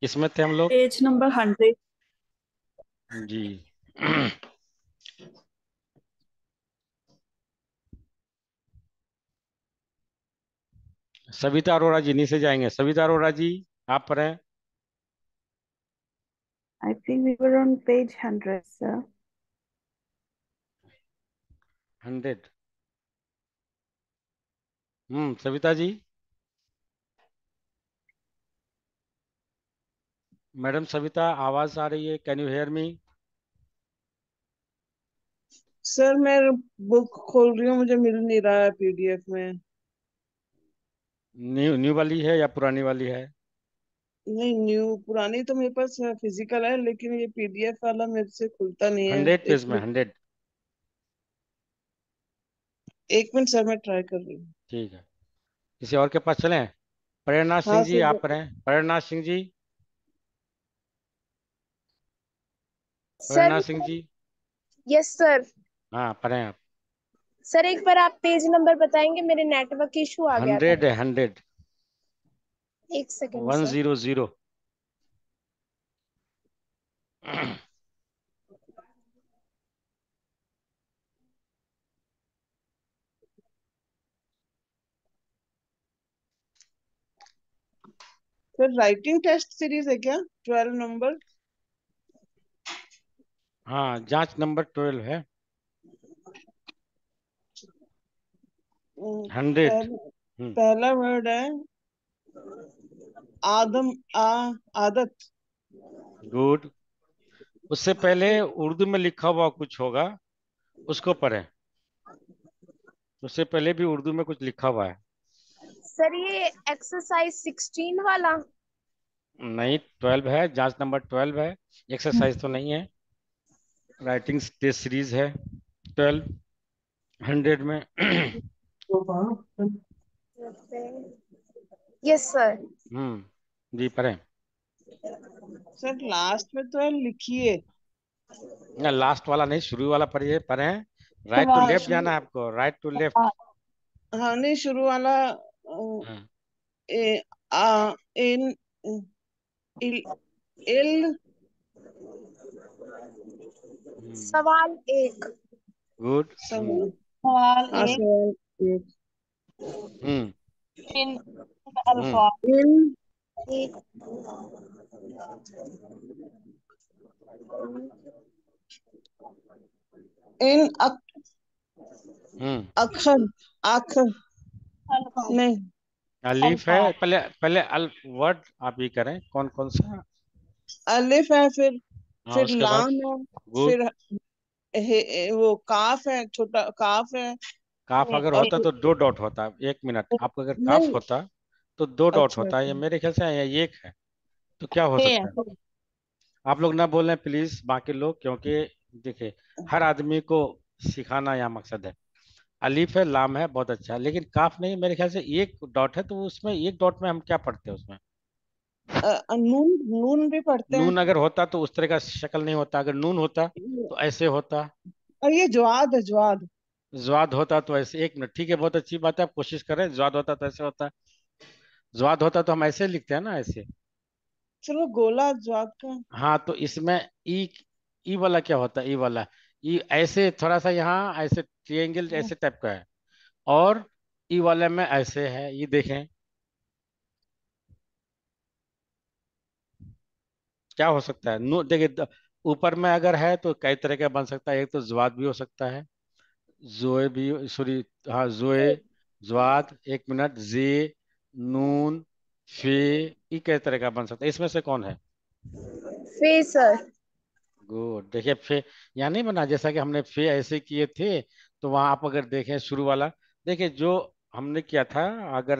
किसमें थे हम लोग? Page number 100। जी। सविता अरोड़ा जी नीचे जाएंगे। सविता अरोड़ा जी, आप पर हैं। I think we were on page 100, sir. 100। Savita ji. Madam Savita, आवाज आ रही है? Can you hear me? Sir मैं बुक खोल रही हूँ, मुझे मिल नहीं रहा है पीडीएफ में। न्यू न्यू वाली है या पुरानी वाली है? नहीं, न्यू पुरानी तो मेरे पास फिजिकल है, लेकिन ये पीडीएफ वाला मेरे से खुलता नहीं है। 100 पेज एक में, मिनट, 100। एक मिनट सर, मैं ट्राई कर रही हूँ। ठीक है। किसी और के पास चलें? प्रेरणा हाँ सिंह जी, सर। आप पर हैं। Prerna Singh ji. Sir. Prerna Singh ji. Yes sir. हाँ, पर हैं आप। सर एक बार आप पेज नंबर बताएंगे, मेरे नेटवर्क इशू आ गया था। 100 है, 100। एक second one sir. Zero zero sir writing test series है क्या? 12 नंबर। हाँ, जांच नंबर 12 है। 100। पहला हम्म। पहला वर्ड है आदम, आदत। गुड। उससे पहले उर्दू में लिखा हुआ कुछ होगा, उसको पढ़ें। उससे पहले भी उर्दू में कुछ लिखा हुआ है। सर ये एक्सरसाइज 16 वाला। नहीं, 12 है, जांच नंबर 12 है। एक्सरसाइज तो नहीं है। राइटिंग टेस्ट सीरीज है 12, 100 में। Yes sir. जी, पढ़ें। सर लास्ट में तो है, लिखिए। ना, लास्ट वाला नहीं, शुरू वाला पढ़िए, पढ़ें। तो राइट टू वहाँ लेफ्ट शुरू, जाना है आपको, राइट टू लेफ्ट। हाँ नहीं, शुरू वाला हाँ। ए, इन, इल, इल। सवाल एक। गुड। सवाल, सवाल हाँ एक, सवाल एक। हम्म इन हम्म अल्फाज, इन एक। इन हम्म अक्षर, अक्षर नहीं, अलीफ है। अल्फाज। पहले पहले अल वर्ड आप ही करें, कौन कौन सा? अलिफ है, हाँ, फिर उसके बाद? लाम है, गुड। फिर वो काफ है, छोटा काफ है। काफ अगर और होता तो दो डॉट होता। एक मिनट, आपको अगर काफ नहीं, होता तो दो डॉट अच्छा होता है। अच्छा, ये मेरे ख्याल से ये एक है। तो क्या हो है सकता है? आप लोग ना बोलें प्लीज, बाकी लोग, क्योंकि देखिए, हर आदमी को सिखाना यहाँ मकसद है। अलीफ है, लाम है, बहुत अच्छा है, लेकिन काफ नहीं। मेरे ख्याल से एक डॉट है, तो उसमें एक डॉट में हम क्या पढ़ते हैं उसमें? नून, नून भी पढ़ते हैं। नून अगर होता तो उस तरह का शक्ल नहीं होता। अगर नून होता तो ऐसे होता। और ये ज्वाद है, ज्वाद। ज्वाद होता तो ऐसे। एक मिनट, ठीक है, बहुत अच्छी बात है, आप कोशिश करें। ज्वाद होता तो ऐसे होता। ज्वाद होता तो हम ऐसे लिखते हैं ना, ऐसे। चलो, गोला ज्वाद का। हाँ, तो इसमें ई, ई वाला क्या होता है? ई वाला, ई ऐसे थोड़ा सा यहाँ ऐसे ट्रायंगल ऐसे टाइप का है। और ई वाले में ऐसे है, ये देखें। क्या हो सकता है? नो देखिए, ऊपर में अगर है तो कई तरह का बन सकता है। एक तो ज्वाद भी हो सकता है, जोए भी, सॉरी, हाँ, जोए, ज्वाद। एक मिनट, जे, नून, फे, ये कई तरह का बन सकता है। इसमें से कौन है? फे सर। गुड। देखिए, फे यहाँ नहीं बना। जैसा कि हमने फे ऐसे किए थे, तो वहां आप अगर देखें शुरू वाला, देखिए जो हमने किया था, अगर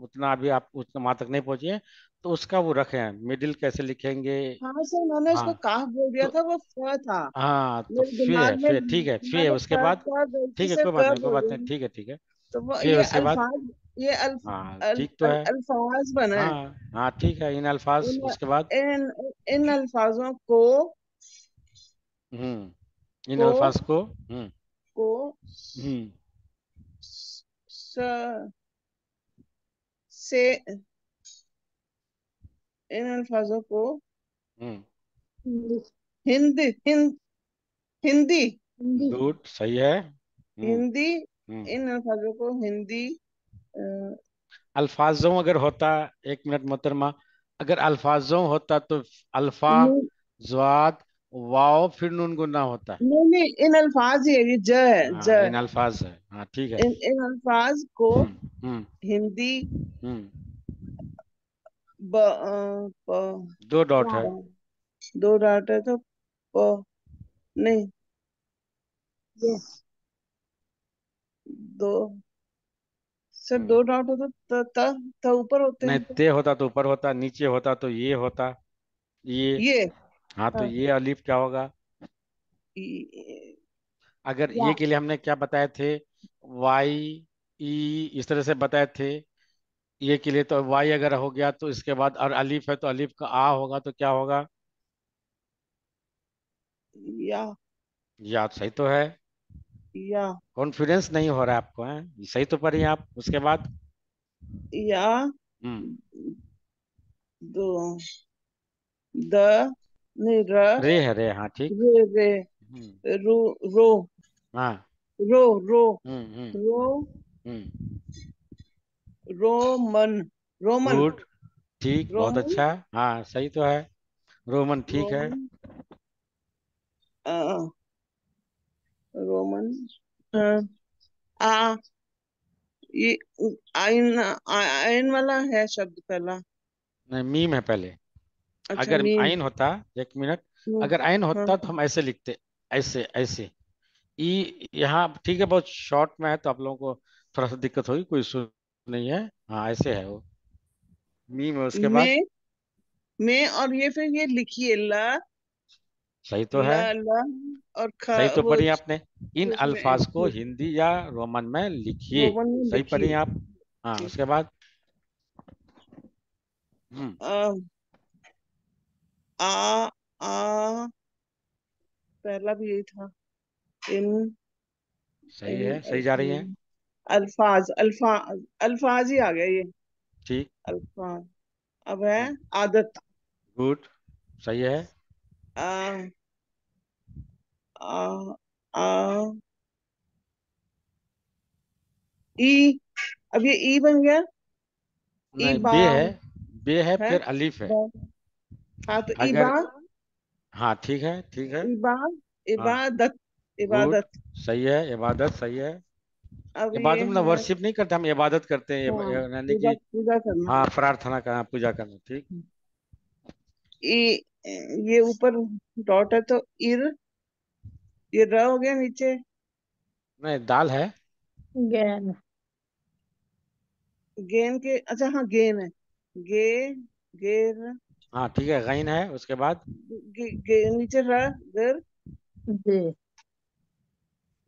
उतना अभी आप उतना वहां तक नहीं पहुंचे हैं, तो उसका वो रखें, मिडिल कैसे लिखेंगे। हाँ सर, मैंने हाँ, इसको काफ बोल दिया तो था, वो फ था। हाँ, तो मेरे फे है, दिमाग में फे ठीक है, फे मैं है तो उसके बाद। गलती ठीक है, से कोई बात क नहीं, कोई बोल बात नहीं, रही हूँ। ठीक है, ठीक है। तो वो फे ये उसके बाद। अल्फाज, ये हाँ, ठीक तो है। अल्फाज बना है। हाँ हाँ, ठीक है, इन अल्फाज। इन उसके बाद? इन इन अल्फाजों इन को अल्फाज को। हम्म को हम्म स, से इन अल्फाजों को हम्म। हिंदी हिंद हिंदी गुड, सही है। हिंदी हम्म। इन अल्फाजों को हिंदी अल्फाजों अगर होता, एक मिनट मोहतरमा, अगर अल्फाजों होता तो अल्फा, नहीं ज्वाद, वाव, फिर नून गुन्ना होता। नहीं नहीं, इन अल्फाज ही है, ये ज है हाँ, ज। इन अल्फाज है, हाँ ठीक है। इन अल्फाज को हम्म। हम्म। हिंदी हम्म। प, दो डॉट क्या है। है? दो डाट है तो प नहीं, ये दो सर हम्म। दो डॉट हो तो त ऊपर होते नहीं, हैं। ते होता तो ऊपर होता, नीचे होता तो ये होता, ये। ये हाँ, तो हाँ, ये अलीफ क्या होगा? ई- अगर या ये के लिए हमने क्या बताए थे? वाई, ई, इस तरह से बताए थे। ये के लिए तो वाई अगर हो गया तो इसके बाद और अलीफ है तो अलीफ का आ होगा तो क्या होगा? या याद सही तो है। या कॉन्फिडेंस नहीं हो रहा है आपको, है सही तो पढ़िए आप उसके बाद। या हम्म। दो द नहीं रे है, रे, हाँ ठीक। रे रे हम्म। रो रो हाँ। रो रो हम्म। हम्म। रो हम्म। रोमन रोमन गुड, ठीक, बहुत रोमन अच्छा। हाँ, सही तो है। रोमन ठीक है। रोमन आ, रोमन आ, आ ये आइन आइन वाला है शब्द पहला। नहीं, मीम है पहले। अच्छा अगर मीम। आइन होता, एक मिनट, हम्म, अगर आइन हाँ होता तो हम ऐसे लिखते, ऐसे ऐसे। ई यहाँ ठीक है, बहुत शॉर्ट में है तो आप लोगों को थोड़ा सा दिक्कत होगी, कोई इशू नहीं है। हाँ, ऐसे है वो। मीम है उसके बाद। में और ये फिर ये लिखिए ल सही तो है। ल और ख सही तो वो पढ़िए आपने। इन उसमें अल्फाज को हिंदी या रोमन में लिखिए। रोमन में सही पढ़िए लिखिए। आप। हाँ, उसके बाद। हम्म। आ, आ आ पहला भी यही था। इन सही इन है, सही जा रही है। अल्फाज अल्फाज अल्फाज ही आ गया ये। ठीक। अल्फाज अब है आदत। गुड, सही है। आ आ आ ई अब ये ई बन गया। ई नहीं, बा बे है। बे है, है फिर अलीफ है। बा। हाँ तो ई बा अगर, हाँ ठीक है, ठीक है। ई बा हाँ, इबादत गुड, इबादत। सही है, इबादत सही है। अब ये इबादत मतलब है वर्शिप नहीं करते, हम इबादत करते हैं, हाँ यानी पूजा कि पूजा करना। हाँ, प्रार्थना करना, पूजा करना, ठीक। ई ये ऊपर डॉट है तो इर ये र हो गया नीचे। नहीं, दाल है। गैन गेन के अच्छा हाँ गेन है। गे गेर हाँ ठीक है, गैन है उसके बाद। नीचे र गिर जे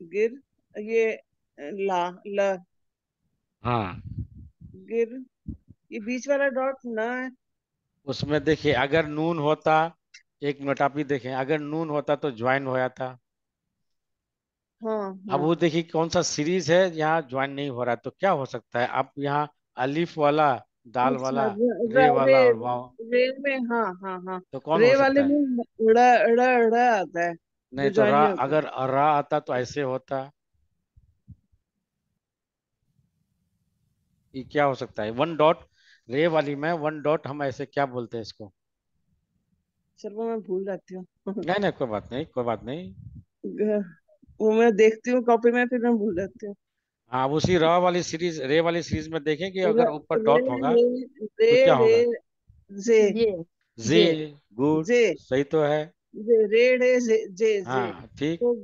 गिर ये ला ल हाँ, गिर ये बीच वाला डॉट न है। उसमें देखिए अगर नून होता, एक मिनट आप ही देखें, अगर नून होता तो ज्वाइन हो जाता। हाँ अब हाँ वो देखिए कौन सा सीरीज है यहाँ ज्वाइन नहीं हो रहा है, तो क्या हो सकता है? आप यहाँ अलिफ वाला, दाल अच्छा वाला, रे वाला और वाव, रे में हाँ हाँ हाँ तो कौन हो रे वाले सकता है? में ड़ ड़ ड़ आता है नहीं जो तो ज्वाइन रा, नहीं होता। अगर रा आता तो ऐसे होता। ये क्या हो सकता है? वन डॉट, रे वाली में वन डॉट हम ऐसे क्या बोलते हैं इसको? चलो मैं भूल जाती हूँ। नहीं नहीं, कोई बात नहीं, कोई बात नहीं। वो मैं देखती हूँ कॉपी में फिर मैं भूल जाती हूँ। हाँ, उसी रा वाली सीरीज, रे वाली सीरीज में देखें कि रे अगर ऊपर रे डॉट होगा रे रे तो क्या रे होगा? जे जे जे, जे गुड, जे सही तो है। जे रे रे जे जे जे हाँ ठीक। तो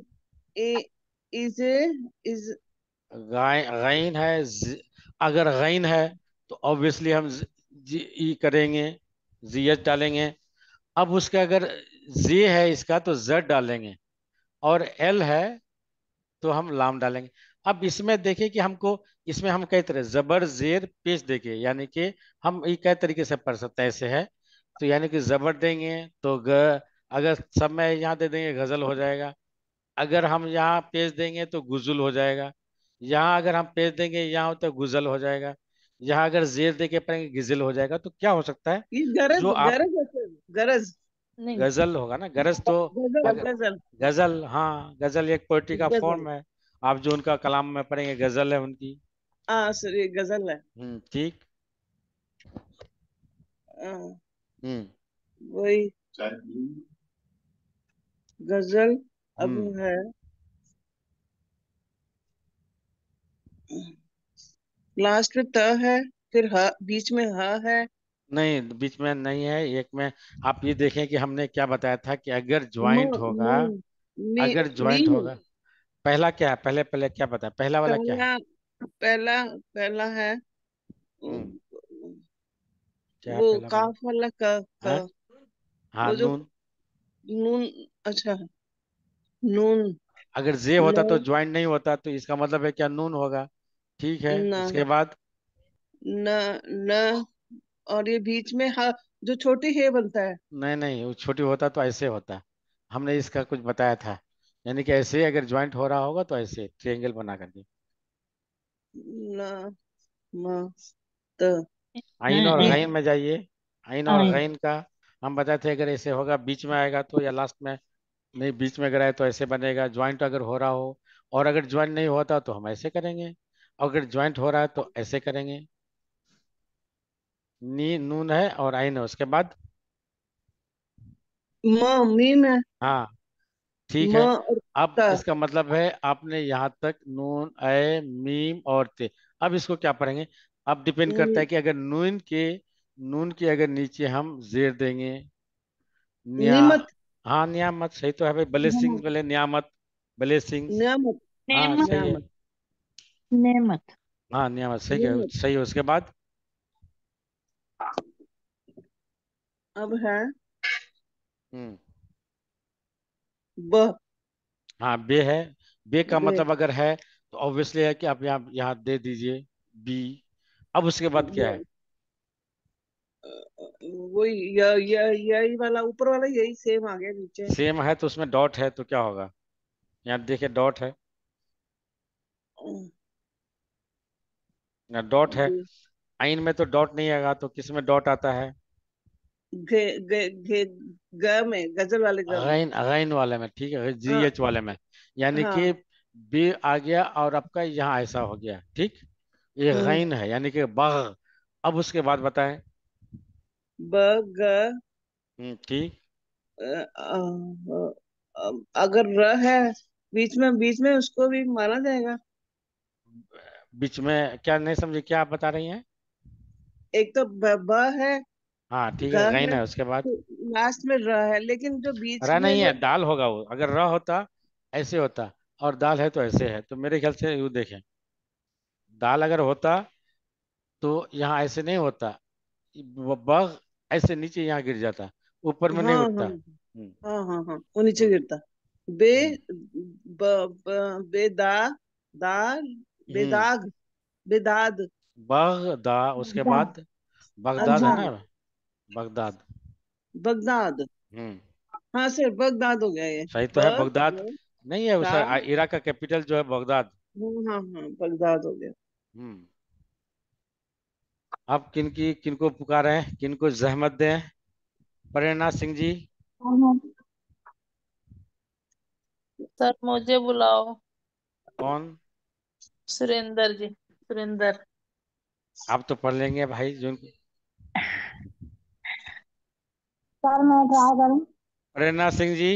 ए इज इज गाय गैन है, अगर गैन है तो ऑब्वियसली हम जी ई करेंगे, जीएच डालेंगे। अब उसका अगर जे है इसका तो जेड डालेंगे, और एल है तो हम लाम डालेंगे। अब इसमें देखें कि हमको, इसमें हम कई तरह जबर जेर पेश देंगे, यानी कि हम ये कई तरीके से पढ़ सकते हैं, ऐसे है। तो यानी कि जबर देंगे तो ग, अगर सब में यहाँ दे देंगे गजल हो जाएगा। अगर हम यहाँ पेश देंगे तो गुजुल हो जाएगा। यहाँ अगर हम पेश देंगे यहाँ तो गुजल हो जाएगा। यहाँ अगर जेर दे के पढ़ेंगे गिजल हो जाएगा, तो क्या हो सकता है ये गरज जो आप, गरज है सर, गरज। नहीं, गजल होगा ना, गरज तो गजल अगर, गजल। गजल, हाँ गजल एक पोइट्री का गजल। फॉर्म है। आप जो उनका कलाम में पढ़ेंगे गजल है उनकी। हाँ सर, ये गजल है। ठीक। हाँ, हम्म वही गजल। अब हम्म है लास्ट में त है, फिर ह बीच में ह है। नहीं, बीच में नहीं है, एक में। आप ये देखें कि हमने क्या बताया था कि अगर म ज्वाइंट होगा, मीम मी, अगर ज्वाइंट मीम। होगा। पहला क्या है, पहले पहले क्या बताया, पहला वाला क्या है? पहला पहला पहला है हम्म क्या है वो पहला वाला? काफ वाला क। है, हाँ वो जो नून। नून। अच्छा, नून। अगर जे न होता तो ज्वाइंट नहीं होता, तो इसका मतलब है क्या, नून होगा। ठीक है, न उसके बाद? न न और ये बीच में ह, जो छोटी हे बनता है। नहीं नहीं, वो छोटी होता तो ऐसे होता। हमने इसका कुछ बताया था, यानी कि ऐसे अगर ज्वाइंट हो रहा होगा तो ऐसे ट्रायंगल बना करके। न म त आइन और बीच। गैन में जाइए। आइन और आए, गैन का हम बताए थे, अगर ऐसे होगा बीच में आएगा तो, या लास्ट में। नहीं, बीच में अगर आए तो ऐसे बनेगा, ज्वाइंट अगर हो रहा हो। और अगर ज्वाइंट नहीं होता तो हम ऐसे करेंगे। अगर ज्वाइंट हो रहा है तो ऐसे करेंगे। नी नून है और आइन है, उसके बाद? मीम है। हाँ, ठीक म है। और अब त। इसका मतलब है आपने यहाँ तक नून, ए, मीम और ते। अब इसको क्या पढ़ेंगे? अब डिपेंड करता है कि अगर नून के अगर नीचे हम जेर देंगे। न्या निमत। हाँ, नियामत सही तो है भाई, ब्लेसिंग्स नेमत, बोले, नियामत, ब्लेसिंग्स। नियामत। हाँ नेमत, सही है। नियामत। नेमत। हाँ, नियामत सही है, नियमत। सही है, उसके बाद? अब है हम्म ब। हाँ, बे है। बे का बे। मतलब अगर है तो ऑब्वियसली है कि आप यहाँ यहाँ दे दीजिए, बी। अब उसके बाद क्या है? ब- वही यही वाला ऊपर वाला, यही सेम आ गया नीचे। सेम है तो उसमें डॉट है तो क्या होगा? यहाँ देखिए डॉट है, यहाँ डॉट है। गे आइन में तो डॉट नहीं आएगा, तो किस में डॉट आता है? गे गे गे ग में, गजल वाले ग में। गैन, गैन वाले में, ठीक है, जी हाँ एच वाले में। यानी कि हाँ। बी आ गया और आपका यहाँ ऐसा हो गया, ठीक। ये हम्म। गैन है, यानी कि बाग। अब उसके बाद बताएं। ब ग ठीक। अगर र है बीच में उसको भी माना जाएगा। बीच में क्या, नहीं समझे, क्या आप बता रही हैं? एक तो ब है, हाँ ठीक ग है, गैन है, है, उसके बाद? लास्ट में र है, लेकिन जो बीच रा में नहीं है, जो। दाल होगा वो, अगर रा होता ऐसे होता, और दाल है तो ऐसे है, तो मेरे ख्याल से यू देखें। दाल अगर होता तो यहाँ ऐसे नहीं होता, वो बग ऐसे नीचे यहाँ गिर जाता, ऊपर में नहीं हाँ उठता। हाँ हाँ हाँ हाँ, वो नीचे हम्म गिरता। बे हम्म बेदा दाग हम्म बेदाग बेदाद। बगदा, उसके बगदाद, बाद? बगदाद है अच्छा, ना? बगदाद। बगदाद। हम्म हाँ सर, बगदाद हो गया ये। सही तो है, बगदाद। दा। नहीं है उस, इराक का कैपिटल जो है बगदाद। हाँ हाँ हाँ, बगदाद हो गया। हम्म अब किनको पुकारे हैं, किनको जहमत दें? प्रेरणा सिंह जी। सर मुझे बुलाओ। कौन? सुरेंद्र जी, सुरेंद्र। आप तो पढ़ लेंगे भाई जो। सर मैं ट्राई करूं। प्रेरणा सिंह जी।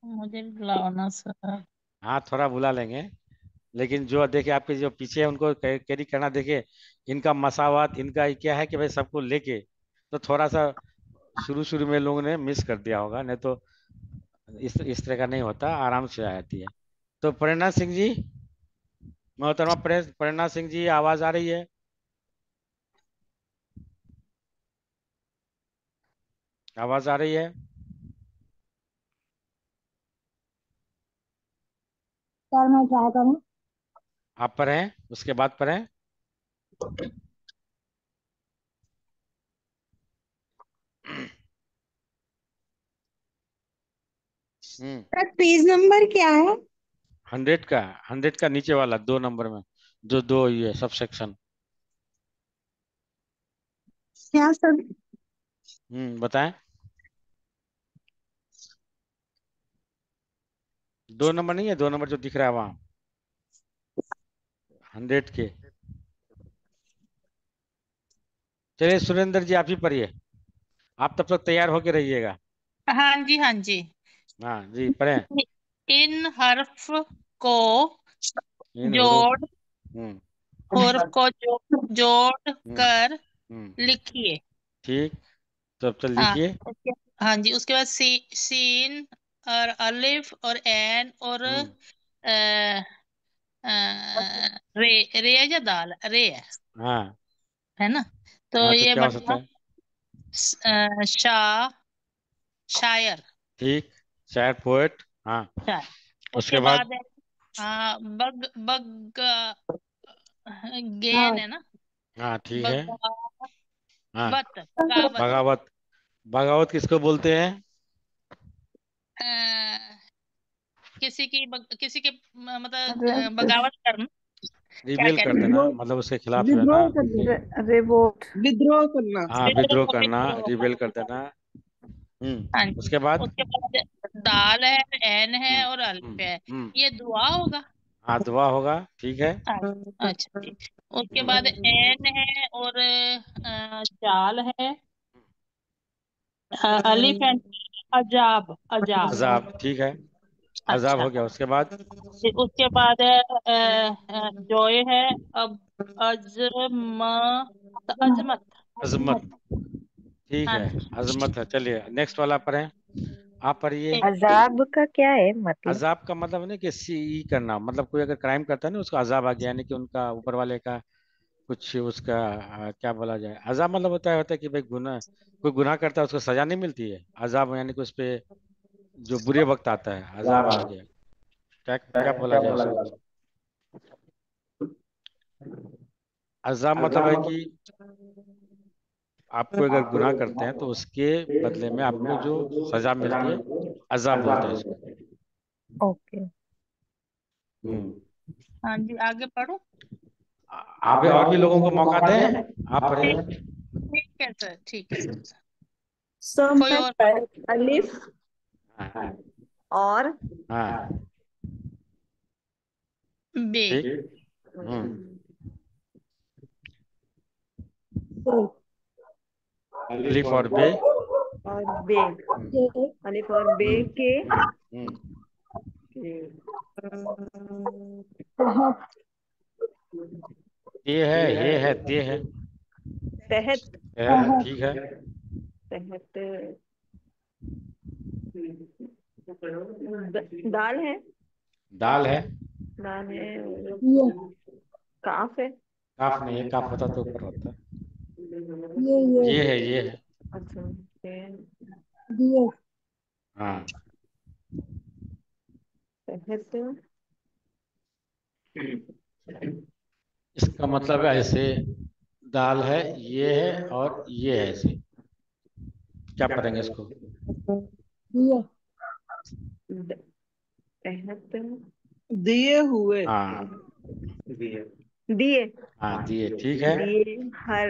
मुझे भी बुलाओ ना सर। हाँ, थोड़ा बुला लेंगे। लेकिन जो देखिए आपके जो पीछे है उनको कैरी करना, देखिए इनका मसावात, इनका ये क्या है कि भाई सबको लेके, तो थोड़ा सा शुरू शुरू में लोगों ने मिस कर दिया होगा, नहीं तो इस तरह का नहीं होता, आराम से आ जाती है। तो प्रेरणा सिंह जी, मोहतरमा प्रेरणा सिंह जी, आवाज आ रही है? आवाज आ रही है? सर मैं ट्राई करूं। आप पढ़ें, उसके बाद पढ़ें। हम्म सर पेज नंबर क्या है? 100 का, 100 का नीचे वाला 2 नंबर में, जो दो ये सब सेक्शन। क्या सर? बताएं। 2 नंबर नहीं है, 2 नंबर जो दिख रहा है वहां 100 के। चलिए सुरेंद्र जी, आप ही पढ़िए। आप तब तक तैयार होके रहिएगा। हाँ जी, हाँ जी। हाँ जी, पढ़ें। इन हर्फ को इन हुरूफ। जोड़ हम्म हर्फ को जोड़ हम्म कर हम्म लिखिए। ठीक। तब तक हाँ, लिखिए। हाँ जी। उसके बाद सीन और अलिफ और एन और हम्म रे है या दाल? रे हाँ है ना? तो हाँ, तो ये क्या हो सकता बनेगा है? शाह, शायर। ठीक। शायर, पोएट। हाँ। शायर। उसके उसके बाद। बाद है बग बग गेन है ना? हाँ ठीक है। बगावत, हाँ। बगावत। बगावत। बगावत किसको बोलते हैं? अ, किसी के मतलब बगावत करना। क्या रिबेल कर कहते देना, विद्रोह, मतलब उसके खिलाफ जो है ना। विद्रोह करना, रिवोट। विद्रोह करना। हाँ, विद्रोह हैं? करना, विद्रोह रिबेल कर करना। देना। हाँ जी। उसके बाद। उसके बाद दाल है, एन है हम्म और अल्फ हम्म है। हम्म ये दुआ होगा। हाँ, दुआ होगा, ठीक है। अच्छा जी। उसके बाद हम्म एन है और जाल है, अलिफ है, अजाब, अजाब। अजाब, ठीक है। अजाब अच्छा। हो गया, उसके बाद। फिर उसके बाद है जोय है, अब अजम, अजमत। अजमत, ठीक हाँ है। जी। अजमत है। चलिए नेक्स्ट वाला पढ़ें। आप पढ़िए। अजाब का क्या है मतलब? अजाब का मतलब है ना कि सी करना, मतलब कोई अगर क्राइम करता है ना उसको अजाब आ गया, यानी कि उनका ऊपर वाले का कुछ उसका क्या बोला जाए, अजाब मतलब होता है कि भाई गुनाह, कोई गुनाह करता है उसको सजा नहीं मिलती है। अजाब यानी कि उस पे जो बुरे वक्त आता है, अजाब आ गया। क्या क्या बोला जाए उसको? अजाब मतलब है कि आप कोई अगर गुनाह करते हैं तो उसके बदले में आपको जो सजा मिलती है, अजाब बोलते हैं इसको। ओके। हम्म हाँ जी, आगे पढ़ो। आप भी और भी लोगों को मौका दें। आप ठीक, पढ़िए। ठीक है सर, ठीक है सर। कोई समय और? पर अलिफ हाँ और हाँ, बे। ठीक। हम्म अलिफ और बे। और बे, अलिफ और बे हम्म के हम्म ये है, ये है, ते है। तहत, ठीक है। तहत दाल है, दाल है। दाल है। काफ है। काफ नहीं है, काफ होता तो ऊपर होता। ये ये है, ये है। अच्छा, दिए। हाँ, तहत इसका मतलब है ऐसे, दाल है, ये है और ये है ऐसे। क्या पढ़ेंगे इसको? दिए। तहत दिए हुए। हाँ दिए, हाँ, दिए, ठीक है। दिए हर,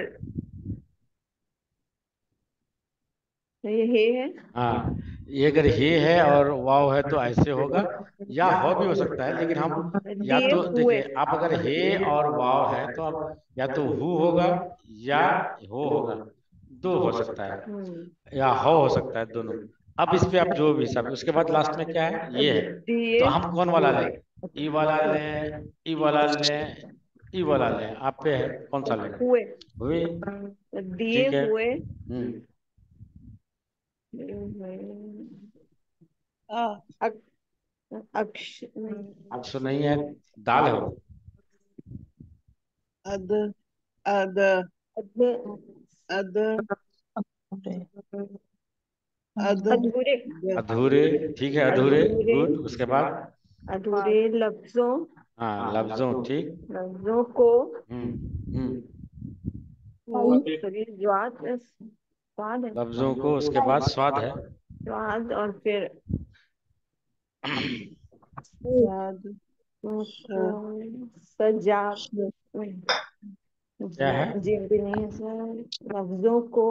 ये है। हाँ, ये अगर हे है और वाव है तो ऐसे होगा, या हो भी हो सकता है, लेकिन हम या दिए तो हुए। देखिए, आप अगर हे और वाव है तो आप या तो हु होगा या हो होगा, दो हो सकता है, या हो सकता है, दोनों। अब इस पे आप जो भी हिसाब, उसके बाद लास्ट में क्या है, ये है। तो दिए हम कौन वाला लें? ई वाला लें, ई वाला लें, ई वाला लें, आप पे है कौन सा लें। हुए, हुए, दिए ठीक है। हुए। आ, अक्ष अक्षर नहीं है, दाल है वो। अद, अद, अद, अद, अधूरे, अधूरे, ठीक है, अधूरे। अधूरे, गुड, उसके बाद। अधूरे लफ्जों, हाँ, लफ्जों, ठीक। लफ्जों को, हम्म सॉरी, स्वाद है, लफ्जों को, उसके बाद स्वाद है। स्वाद और फिर साद, श, सजा, श, क्या है? जीएमपी नहीं है सर, लफ्जों को।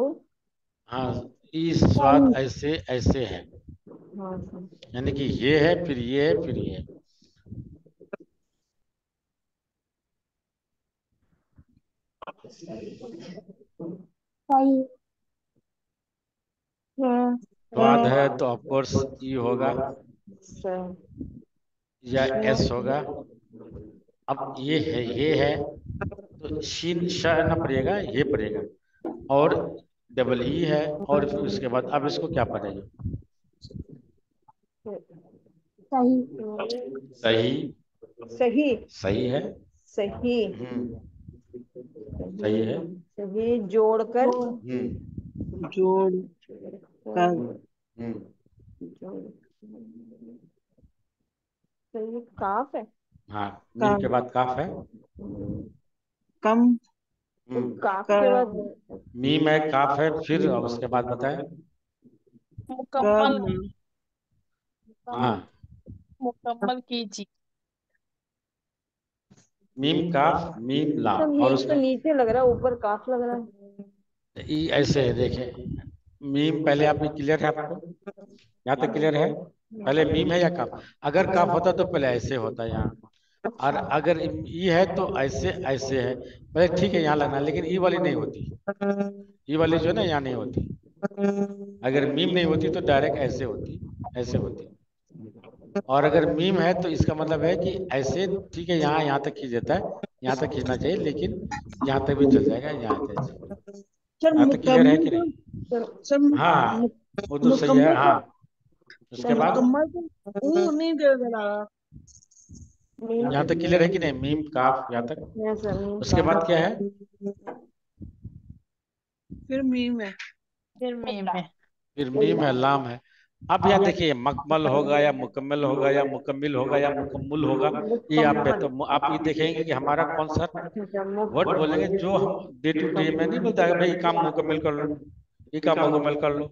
हाँ, ई स्वाद ऐसे ऐसे है, हाँ सर। यानी कि ये है फिर ये है फिर ये है। सही। हाँ, स्वाद है तो ऑफ कोर्स ई होगा सर। या एस होगा। अब ये है तो शीन श ना पड़ेगा, ये पड़ेगा। और डबल ई है, और फिर उसके बाद अब इसको क्या पड़ेगा? सही। सही। सही। सही है। सही। सही है। सही जोड़कर। जोड़ का हम्म। जोड़। सही काफ है। हाँ, मीम का के बाद काफ है। कम तो काफ का के बाद मीम है, काफ है, फिर अब उसके बाद बताएं। का मुकम्मल हाँ, मुकम्मल कीजिए। मीम काफ मीम तो लाम, और मीम तो उसका नीचे लग रहा है, ऊपर काफ लग रहा है। ई ऐसे है, देखें। मीम पहले आप क्लियर है आपको? यहाँ तक क्लियर है? पहले मीम है या काफ? अगर काफ होता तो पहले ऐसे होता यहाँ, और अच्छा। अगर ई है तो ऐसे ऐसे है। पहले ठीक है, यहाँ लगना, लेकिन ई वाली नहीं होती। ई वाली जो है ना, यहाँ नहीं होती। अगर मीम नहीं होती तो डायरेक्ट ऐसे होती, ऐसे होती। और अगर मीम है तो इसका मतलब है कि ऐसे, ठीक है, यहाँ तक खींच देता है, यहाँ तक खींचना चाहिए, लेकिन यहाँ तक भी चल जाएगा, यहाँ तक। सर यहाँ तक क्लियर है मुकम्मल कि तो नहीं? सर हाँ, वो तो सही है। मुकम्मल हाँ, तो उसके बाद मुकम्मल तो नहीं दे रहा। मीम। यहाँ तक क्लियर है कि नहीं? मीम काफ यहाँ तक। यस सर, मीम उसके बाद क्या है? फिर मीम है। फिर मीम है। फिर मीम है, लाम है। अब यहाँ देखिए, मकमल होगा या मुकम्मल होगा या मुकम्मिल होगा या मुकम्मुल होगा, ये आप पे, मुकम्मल। तो आप ये देखेंगे कि हमारा कौन सा अच्छा, वर्ड बोलेंगे जो हम डे टू डे में नहीं बोलता है, भाई ये काम मुकम्मल कर लो, ये काम मुकम्मल कर लो।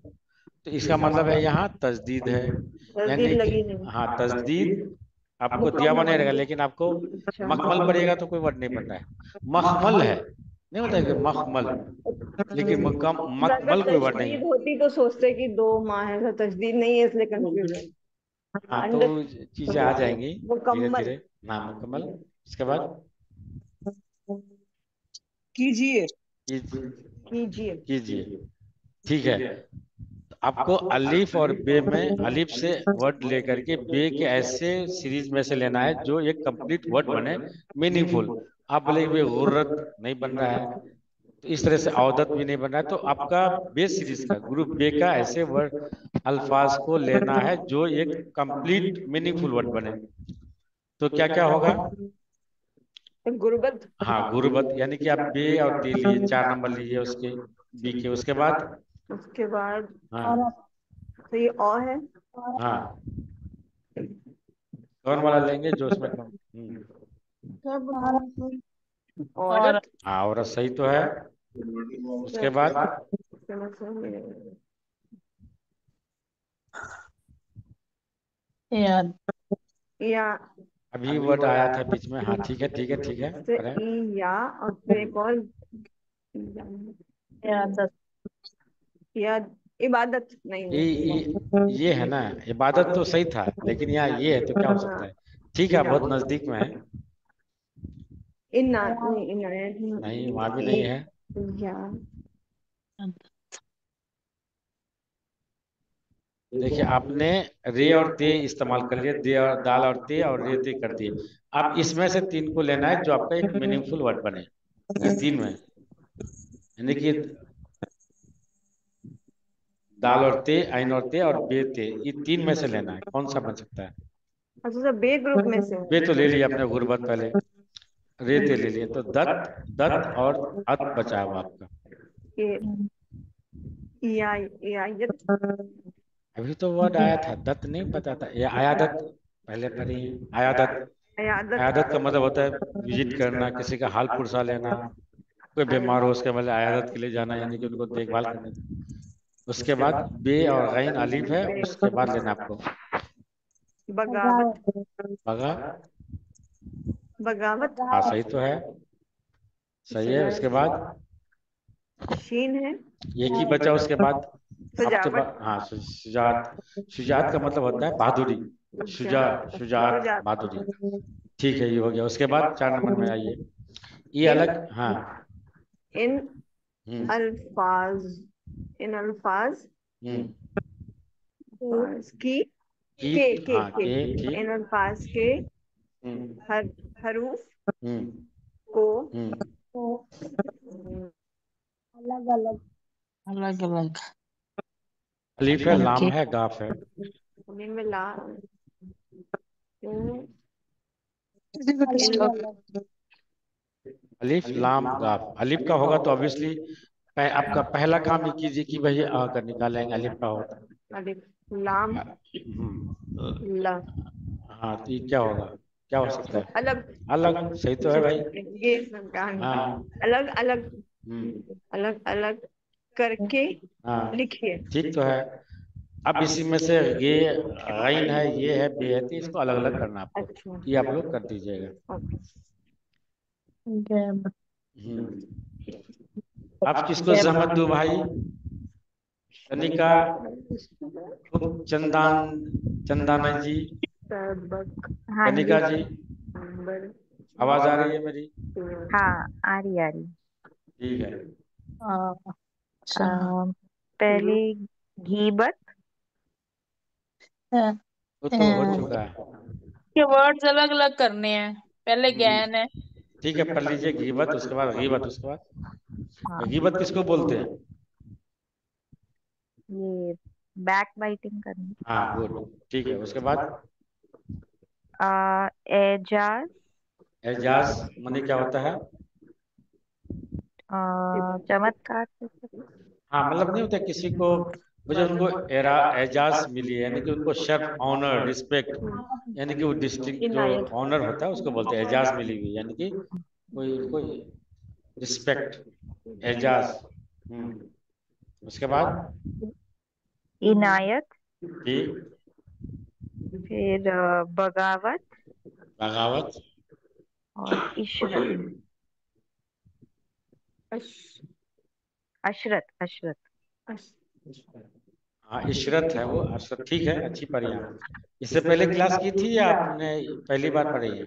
तो इसका मतलब है यहाँ तजदीद है, तस्दीद यानी कि लगी नहीं। हाँ, तजदीद आपको दिया हुआ नहीं मुकम्मल। रहेगा, लेकिन आपको अच्छा। मखमल पड़ेगा तो कोई वर्ड नहीं बन रहा है। मखमल है, नहीं होता है कि मखमल, लेकिन अगर मखमल कोई वर्ड नहीं तशदीद है। होती तो सोचते कि दो माह है, तो तशदीद नहीं है इसलिए कंफ्यूज है। हाँ, तो अंडर। चीजें आ जाएंगी धीरे मुकम्मल। धीरे। ना मुकम्मल। इसके बाद कीजिए। कीजिए। कीजिए। कीजिए, ठीक है। आपको अलीफ और बे में, अलीफ से वर्ड लेकर के बे के ऐसे सीरीज में से लेना है जो एक कंप्लीट वर्ड बने, मीनिंगफुल। आप बोले कि गुर्रत नहीं बन रहा है, तो इस तरह से अवदत भी नहीं बन रहा है, तो आपका बे सीरीज का, ग्रुप बे का ऐसे वर्ड अल्फाज को लेना है जो एक कंप्लीट मीनिंगफुल वर्ड बने। तो क्या क्या होगा? गुर्बत। हाँ, गुर्बत, यानी कि आप बे और ते लिए, 4 नंबर लीजिए उसके, बी के। उसके बाद उसके बाद हाँ, तो ये औ है। हाँ, कौन वाला लेंगे जो उसमें कम। क्या बताना सर? और औरत। हाँ, औरत सही तो है। उसके बाद याद। या अभी वर्ड आया था बीच में। हाँ, ठीक है, ठीक है, ठीक है, से करें। ई या, और फिर एक और यादत। या इबादत नहीं ये नहीं। ये है ना, इबादत तो सही था, लेकिन यहाँ ये है तो क्या हो सकता हाँ। है? ठीक है, आप बहुत नजदीक में है। इन्ना नहीं, इनायत नहीं, वहां भी नहीं है। या। देखिए, आपने रे और ते इस्तेमाल कर लिए, दे और दाल और ते और रे ते कर दिए। अब इसमें से 3 को लेना है जो आपका एक मीनिंगफुल वर्ड बने, ये 3 में, यानी कि दाल और ते, आइन और ते और बे ते, ये 3 में से लेना है, कौन सा बन सकता है? अच्छा सर, बे ग्रुप में से बे तो ले लिया आपने, गुर्बत पहले। रे ते ले लिए, तो दत्त, दत्त और अत बचा हुआ आपका। ये या अभी तो वर्ड आया था, दत्त नहीं पता था, ये आयादत पहले पढ़ी है। आयादत, अयादत। आयादत का मतलब होता है विजिट करना, किसी का हाल पुरसा लेना। कोई बीमार हो उसके मतलब आयादत के लिए जाना, यानी कि उनको देखभाल करने। उसके बाद बे और गैन अलीफ है, उसके बाद लेना आपको बगावत। बगा। बगावत। हाँ, सही तो है। सही है। उसके बाद शीन है। एक ही बचा उसके बाद। आपके सजावट। पास हाँ, शुजात। शुजात का मतलब होता है बहादुरी। अच्छा। शुजात सुजात। बहादुरी। ठीक है, ये हो गया। उसके बाद 4 नंबर में आइए। ये इन अलग, हाँ। इन हम्म अल्फाज। इन अल्फाज। हम्म अल्फाज की। की, के हाँ, के के, ठीक। इन अल्फाज के हम्म हर हरूफ हम्म को हम्म अलग अलग। अलग अलग। अलीफ है, लाम ओके। है, गाफ है। उन्हीं में ला इन अलग इन अलग। अलीफ लाम गाफ। अलीफ का होगा तो ऑब्वियसली आपका पहला काम ये कीजिए कि भाई आ कर निकालेंगे अलीफ का होता। अलिफ लाम ला। हाँ, तो ये क्या होगा? क्या हो सकता है? अलग। अलग, सही तो है भाई। ये कहानी। हाँ। अलग अलग। हम्म अलग अलग करके हाँ, लिखिए। ठीक तो है। अब इसी में से ये गैन है, ये है, बे है, तो इसको अलग अलग करना आपको। अच्छा। ये आप लोग कर दीजिएगा। ओके। आप किसको जहमत दूं भाई? कनिका, खूब चंदान, चंदाना जी, सबक हाँ जी। कनिका जी, नंबर आवाज आ रही है मेरी? हाँ, आ रही। ठीक है। अच्छा। पहले गीबत। वो तो हो चुका है। के वर्ड्स अलग अलग करने हैं। पहले ज्ञान है। ठीक है, पढ़ लीजिए गीबत, उसके बाद गीबत, उसके हाँ, बाद गीबत किसको बोलते हैं? ये बैक बाइटिंग करनी। हाँ, गुड। ठीक है, उसके बाद एजाज। एजाज माने क्या होता है? चमत्कार से कुछ। हाँ, मतलब नहीं होता किसी को, वो जो उनको एजाज मिली है, यानी कि उनको शर्फ, ऑनर, रिस्पेक्ट, यानी कि वो डिस्टिंक्ट जो इनायत। ऑनर होता है उसको बोलते हैं एजाज मिली हुई, यानी कि कोई उनको रिस्पेक्ट, एजाज। उसके बाद इनायत। ठीक, फिर बगावत बगावत। और इशरत। अशरत अशरत। हाँ, इशरत है वो, अशरत। ठीक है, अच्छी पढ़ी आप। इससे पहले क्लास की थी या आपने पहली बार पढ़ी है?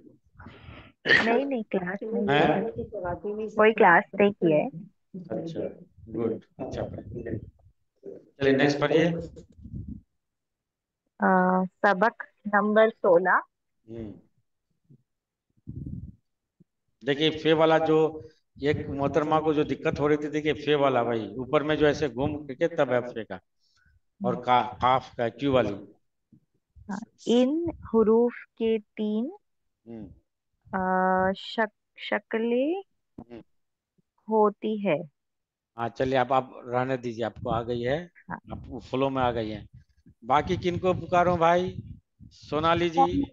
नहीं नहीं, क्लास नहीं किया है। हैं? कोई क्लास नहीं किया है। अच्छा, गुड, अच्छा पढ़े। चलिए नेक्स्ट पढ़िए। सबक नंबर 16। हम्म देखिए, फे वाला जो एक मोहतरमा को जो दिक्कत हो रही थी, देखिए फे वाला वही ऊपर में जो ऐसे घूम के तब है फे का। और काफ का क्यू वाली। हाँ, इन हुरूफ के 3 हम्म शक्लें हम्म। होती है। हाँ, चलिए आप रहने दीजिए, आपको आ गई है। हाँ। आप फ्लो में आ गई है। बाकी किनको पुकारो भाई? सोनाली जी,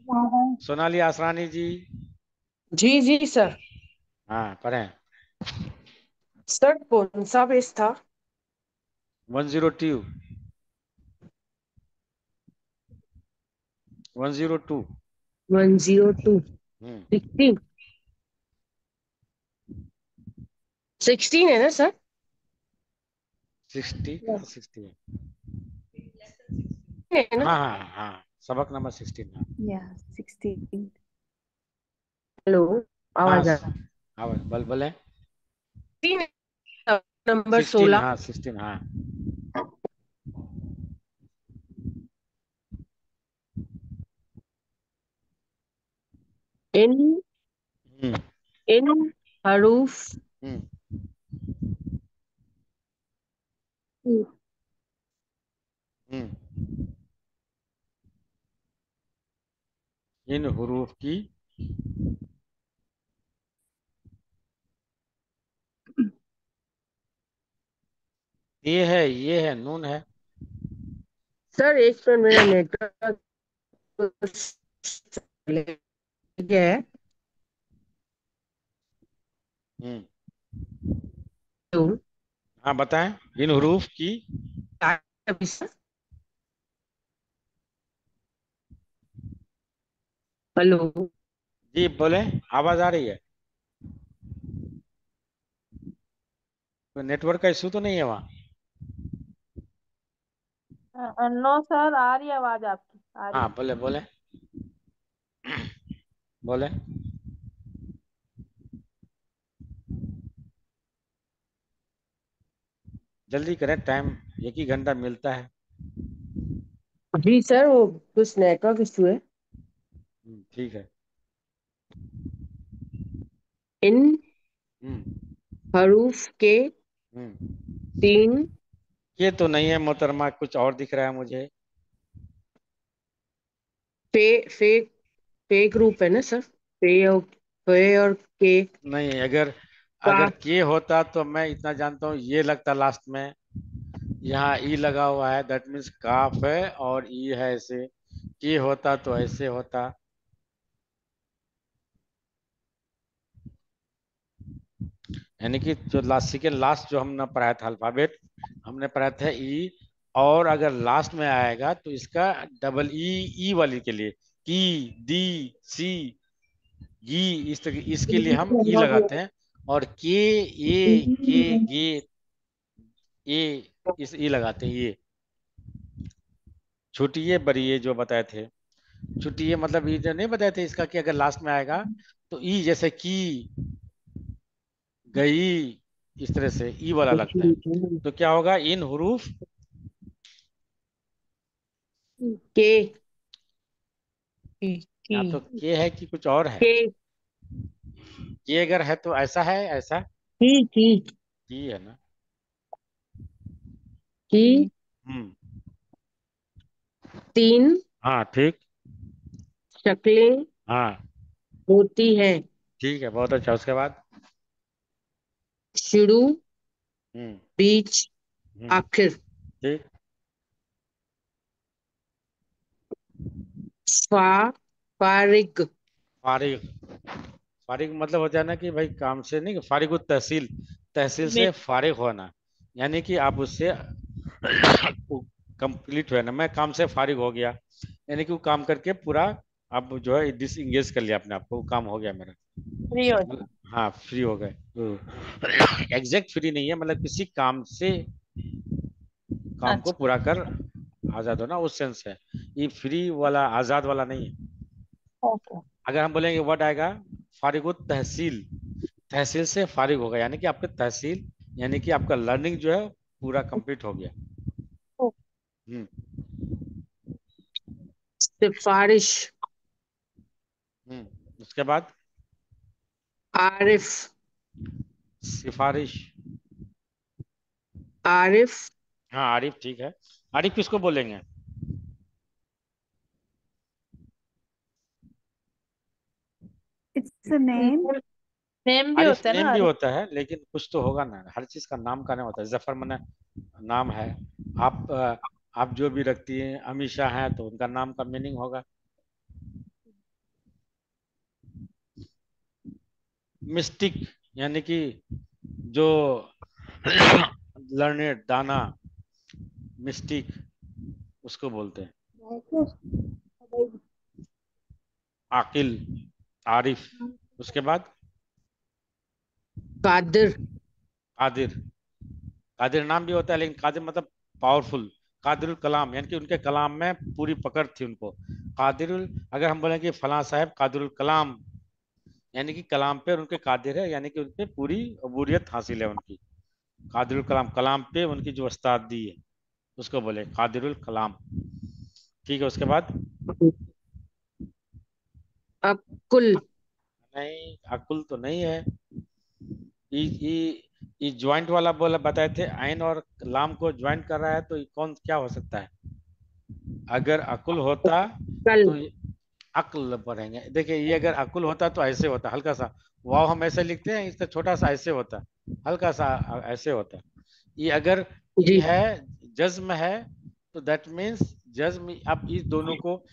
सोनाली आसरानी जी। जी जी सर। हाँ, पढ़ें। सर कौन सा पेज था? 102, 102। 102। हम्म 16। 16 है ना सर? 60 कहाँ 60 है? है ना? हाँ हाँ हाँ, सबक नंबर 16। या 16। हेलो। हाँ आवाज आ हाँ, आवाज बल बल है। 16 नंबर 16, 16। हाँ 16, हाँ। इन हम्म इन हरूफ हम्म हम्म इन हुरूफ की। ये है, नून है। सर एक मिनट, मेरा नेटवर्क है। हम्म तो हाँ, बताएं। इन हुरूफ की। अभी सर। हेलो। जी बोले, आवाज आ रही है? तो नेटवर्क का इशू तो नहीं है वहाँ? नो सर, आ रही है आवाज आपकी, आ रही हाँ, है। बोले बोले बोले। जल्दी करें, टाइम 1 ही घंटा मिलता है। जी सर, वो कुछ नेटवर्क इशू है। ठीक है। इन हम्म। हरूफ के हम्म। 3 ये तो नहीं है मोहतरमा, कुछ और दिख रहा है मुझे। फेक फेक रूप है ना सर? पे और के नहीं, अगर का। अगर के होता तो मैं इतना जानता हूँ, ये लगता लास्ट में। यहाँ ई लगा हुआ है, दैट मीन्स काफ है, और ई है ऐसे। के होता तो ऐसे होता। यानी कि जो लास्ट, सेकेंड लास्ट जो हमने पढ़ाया था अल्फाबेट, हमने पढ़ा था ई। और अगर लास्ट में आएगा तो इसका डबल ई, ई वाली के लिए की, दी, सी, गी, इस तरह इसके लिए हम ई लगाते हैं। और के, ए, के, गे, ए, इस ई लगाते हैं ये। छोटी ये, बड़ी ये जो बताए थे। छोटी ये मतलब ये जो नहीं बताए थे इसका, कि अगर लास्ट में आएगा तो ई, जैसे की, गई, इस तरह से ई वाला लगता है। तो क्या होगा, इन हुरूफ। के यहाँ तो के है कि कुछ और है? के ये अगर है तो ऐसा है, ऐसा की की है ना? की हम्म। 3 हाँ ठीक। शक्लें हाँ होती हैं। ठीक है, बहुत अच्छा। उसके बाद? शुरू, हम्म। बीच, हम्म। आखिर। ठीक। फा फारिग। फारिग। फारिग मतलब होता है ना कि भाई काम से नहीं, फारिग तहसील, तहसील मे- से फारिग होना। यानी कि आप उससे कंप्लीट हुआ ना, मैं काम से फारिग हो गया, यानी कि वो काम करके पूरा, आप जो है डिसंगेज कर लिया अपने आप को, वो काम हो गया मेरा। फ्री हो जाए। हाँ, फ्री हो गए। एग्जैक्ट फ्री नहीं है, मतलब किसी काम से, काम को अच्छा। पूरा कर आजाद होना, उस सेंस है। ये फ्री वाला, आजाद वाला नहीं है। ओके। अगर हम बोलेंगे वर्ड आएगा फारिगुत तहसील, तहसील से फारिग होगा, यानी कि आपके तहसील, यानी कि आपका लर्निंग जो है पूरा कंप्लीट हो गया। हम्म। सिफारिश। उसके बाद? आरिफ। सिफारिश। आरिफ। हाँ, आरिफ ठीक है। आरिफ किसको बोलेंगे? It's name. नेम भी आरिफ होता है नेम ना भी आरिफ। होता है, लेकिन कुछ तो होगा ना, हर चीज का नाम का नहीं होता। जफर मने नाम है। आप जो भी रखती हैं, अमीषा है तो उनका नाम का मीनिंग होगा। मिस्टिक, यानी कि जो लर्नेड, दाना, मिस्टिक, उसको बोलते हैं। आकिल, आरिफ। उसके बाद? कादिर। कादिर। कादिर नाम भी होता है, लेकिन कादिर मतलब पावरफुल। कादिरुल कलाम, यानी कि उनके कलाम में पूरी पकड़ थी उनको। कादिरुल, अगर हम बोलें कि फलां साहब कादिरुल कलाम, यानी कि कलाम पे उनके कादिर है, यानी कि उनपे पूरी अबूरियत हासिल है उनकी। कादिरुल कलाम, कलाम पे उनकी जो उस्तादी है, उसको बोले कादिरुल कलाम। ठीक है, उसके बाद? अकुल। नहीं, अकुल तो नहीं है। ये ज्वाइंट वाला बोला बताए थे, आइन और लाम को ज्वाइंट कर रहा है, तो ये कौन क्या हो सकता है? अगर अकुल होता कल। तो अक्ल पढ़ेंगे। देखिए, ये अगर अकुल होता तो ऐसे होता, हल्का सा वाव हम ऐसे लिखते हैं, इसका छोटा सा ऐसे होता, हल्का सा ऐसे होता। ये अगर ये जी। है, जज्म है, तो दैट मीन्स जज्म। आप इस दोनों को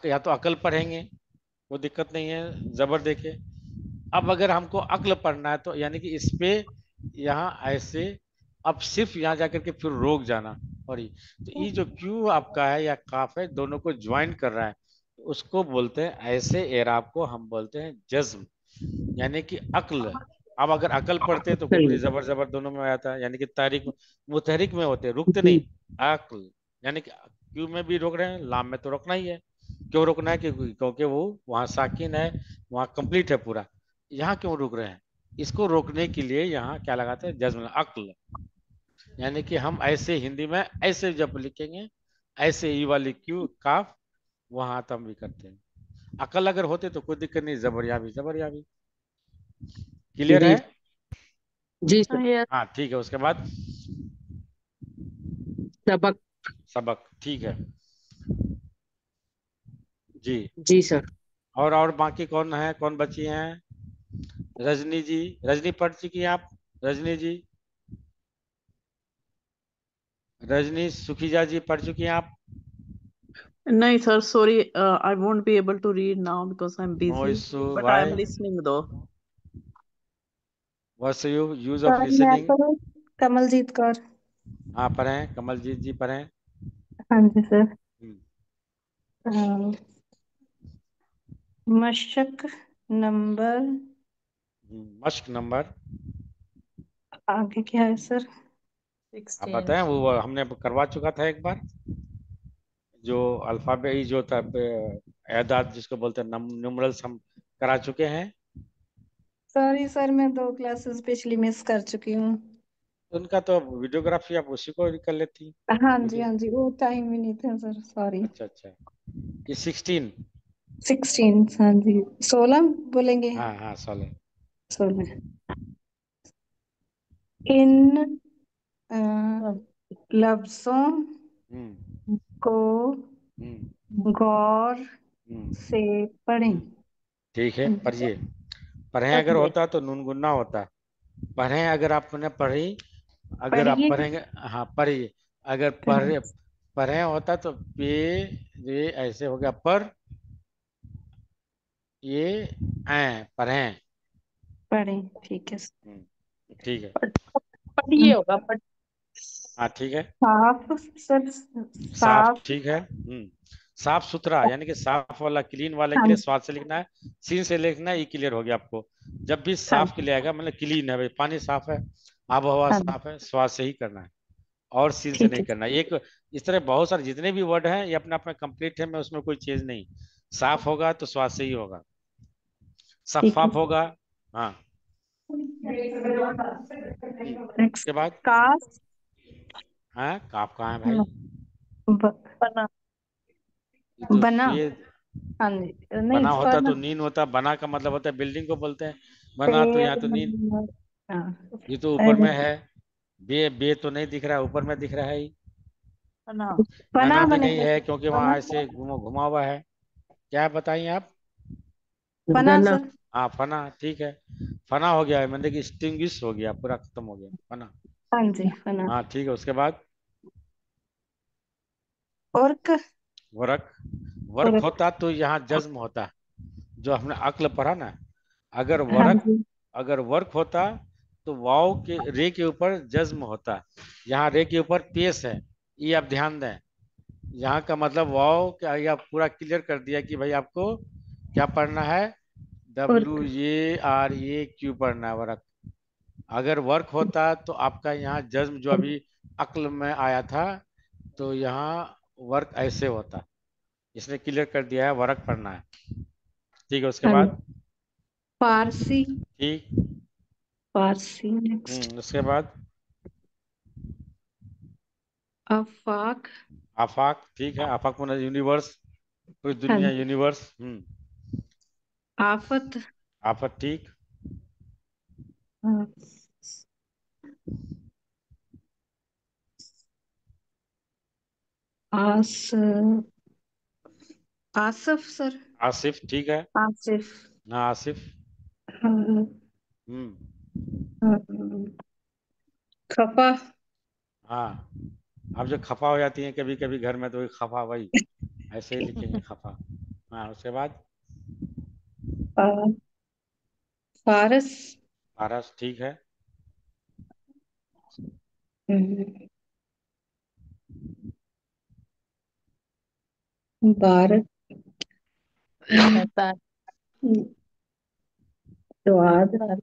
या तो अकल पढ़ेंगे, वो दिक्कत नहीं है, जबर देखे। अब अगर हमको अक्ल पढ़ना है तो यानी कि इस पे यहाँ ऐसे, अब सिर्फ यहाँ जाकर के फिर रोक जाना। और ये तो, ये जो क्यू आपका है या काफ है, दोनों को ज्वाइन कर रहा है, उसको बोलते हैं, ऐसे एराब को हम बोलते हैं जज्म, यानी कि अक्ल। अब अगर अकल पढ़ते तो कुछ नहीं, जबर जबर दोनों में आता है, यानी कि तारीख मुतहरिक में होते, रुकते नहीं। अक्ल यानी कि क्यों में भी रोक रहे हैं, लाम में तो रोकना ही है। क्यों रोकना है? क्योंकि वो वहाँ साकिन है, वहाँ कंप्लीट है पूरा। यहाँ क्यों रुक रहे हैं? इसको रोकने के लिए यहाँ क्या लगाते हैं? जज्म, अक्ल। यानी कि हम ऐसे हिंदी में ऐसे जब लिखेंगे, ऐसे ई वाली क्यू काफ वहां तो हम भी करते हैं। अकल अगर होते तो कोई दिक्कत नहीं, जबरयाबी जबरयाबी। क्लियर जी है? जी सर। यस हाँ ठीक है, उसके बाद सबक। सबक, ठीक है जी। जी सर। और बाकी कौन है, कौन बची हैं? रजनी जी, रजनी पढ़ चुकी हैं आप? रजनी जी, रजनी सुखीजा जी पढ़ चुकी हैं आप? नहीं sir, sorry, I won't be able to read now because I'm no busy, issue, but I why? am listening though. What's you use of sir मैं लिसनिंग? तो कमलजीत कौर। हाँ पढ़ें, कमलजीत जी पढ़ें। हाँ जी सर। हम्म, अम, मशक नंबर मश्क नंबर, आगे क्या है सर? आप 16। बताएं। वो हमने करवा चुका था एक बार, जो अल्फाबेट जो था एदाद जिसको बोलते हैं, न्यूमरल्स हम करा चुके हैं। सॉरी सर, मैं 2 क्लासेस पिछली मिस कर चुकी हूँ। उनका तो वीडियोग्राफी आप उसी को कर लेती वीडियो। हाँ जी, वो टाइम ही नहीं था सर, सॉरी। अच्छा अच्छा, ये 16। 16, हाँ जी। 16 बोलेंगे? हाँ हाँ 16। 16। इन अ, लफ्जों हम्म को हम्म गौर हम्म से पढ़ें। ठीक है, पढ़िए। पढ़ें अगर पढ़िए। होता तो नून गुन्ना होता। पढ़ें अगर आपने पढ़ी, अगर आप पढ़िए। पढ़ेंगे, हाँ पढ़िए। अगर पढ़े पढ़े होता तो पे रे ऐसे हो गया, पर ये पढ़ें। पढ़ें, ठीक है सर। ठीक है। पढ़िए होगा, पढ़। हाँ ठीक है। साफ सर, साफ, साफ। ठीक है। साफ सुथरा, यानी कि साफ वाला, क्लीन वाले के हाँ लिए जी। स्वाद से लिखना है, सीन से लिखना है, ये क्लियर हो गया आपको। जब भी हाँ साफ के जी। लिए आएगा मतलब क्लीन है भाई, पानी साफ है, आब हवा हाँ जी, साफ है, स्वाद से ही करना है, और सीन से ठीक नहीं है। करना है। एक इस तरह बहुत सारे जितने भी वर्ड हैं ये अपने आप में कंप्लीट है, मैं उसमें कोई चीज नहीं। साफ होगा तो स्वाद से ही होगा, ठीक है। शफाफ होगा। हाँ। नेक्स्ट। उसके बाद काफ। हाँ, काफ कहाँ है भाई? बना। ये तो बना। पे हाँ जी, नहीं बना होता फन। तो नीन होता, बना का मतलब होता है बिल्डिंग को बोलते हैं। बना तो यहाँ पेड़ तो नीन, नंबर। हाँ। ये तो ऊपर में है। बे बे तो नहीं दिख रहा है, ऊपर में दिख रहा है ही। बना। गना बना भी नहीं बनेगा है सर। क्योंकि बना। वहां ऐसे घुमा हुआ है। क्या बताइए आप? बना गना। सर। हाँ फना, ठीक है। फना हो गया है, मतलब कि एक्सटिंग्विश हो गया, पूरा खत्म हो गया फना। हाँ जी, बना। हाँ ठीक है, उसके बाद वर्क। वर्क। Work work. होता तो यहाँ जज्म होता, जो हमने अक्ल पढ़ा ना। अगर हाँ वर्क, जी। अगर वर्क होता तो वाव के रे के ऊपर जज्म होता। यहाँ रे के ऊपर पेश है, ये आप ध्यान दें। यहाँ का मतलब वाव क्या, या पूरा क्लियर कर दिया कि भाई आपको क्या पढ़ना है, वर्क। WARAQ पढ़ना है, वर्क। अगर वर्क होता तो आपका यहाँ जज्म जो अभी अक्ल में आया था, तो यहाँ वर्क ऐसे होता। इसने क्लियर कर दिया है, वर्क पढ़ना है। ठीक है, उसके हाँ जी। बाद फारसी। ठीक। फारसी नेक्स्ट। उसके बाद आफाक। आफाक, ठीक है। आफाक मतलब यूनिवर्स, पूरी हाँ दुनिया, जी। यूनिवर्स। आफत। आफत, ठीक। हाँ, आस आसफ सर। आसिफ, ठीक है। आसिफ। ना आसिफ। हाँ, हम्म हाँ, खफा। हाँ। अब जो खफा हो जाती है कभी कभी घर में, तो वही खफा, वही ऐसे ही लिखेंगे, खफा। हाँ, उसके बाद फा- फारस। पारस, ठीक है। हम्म, भारत। रहता है। स्वाद।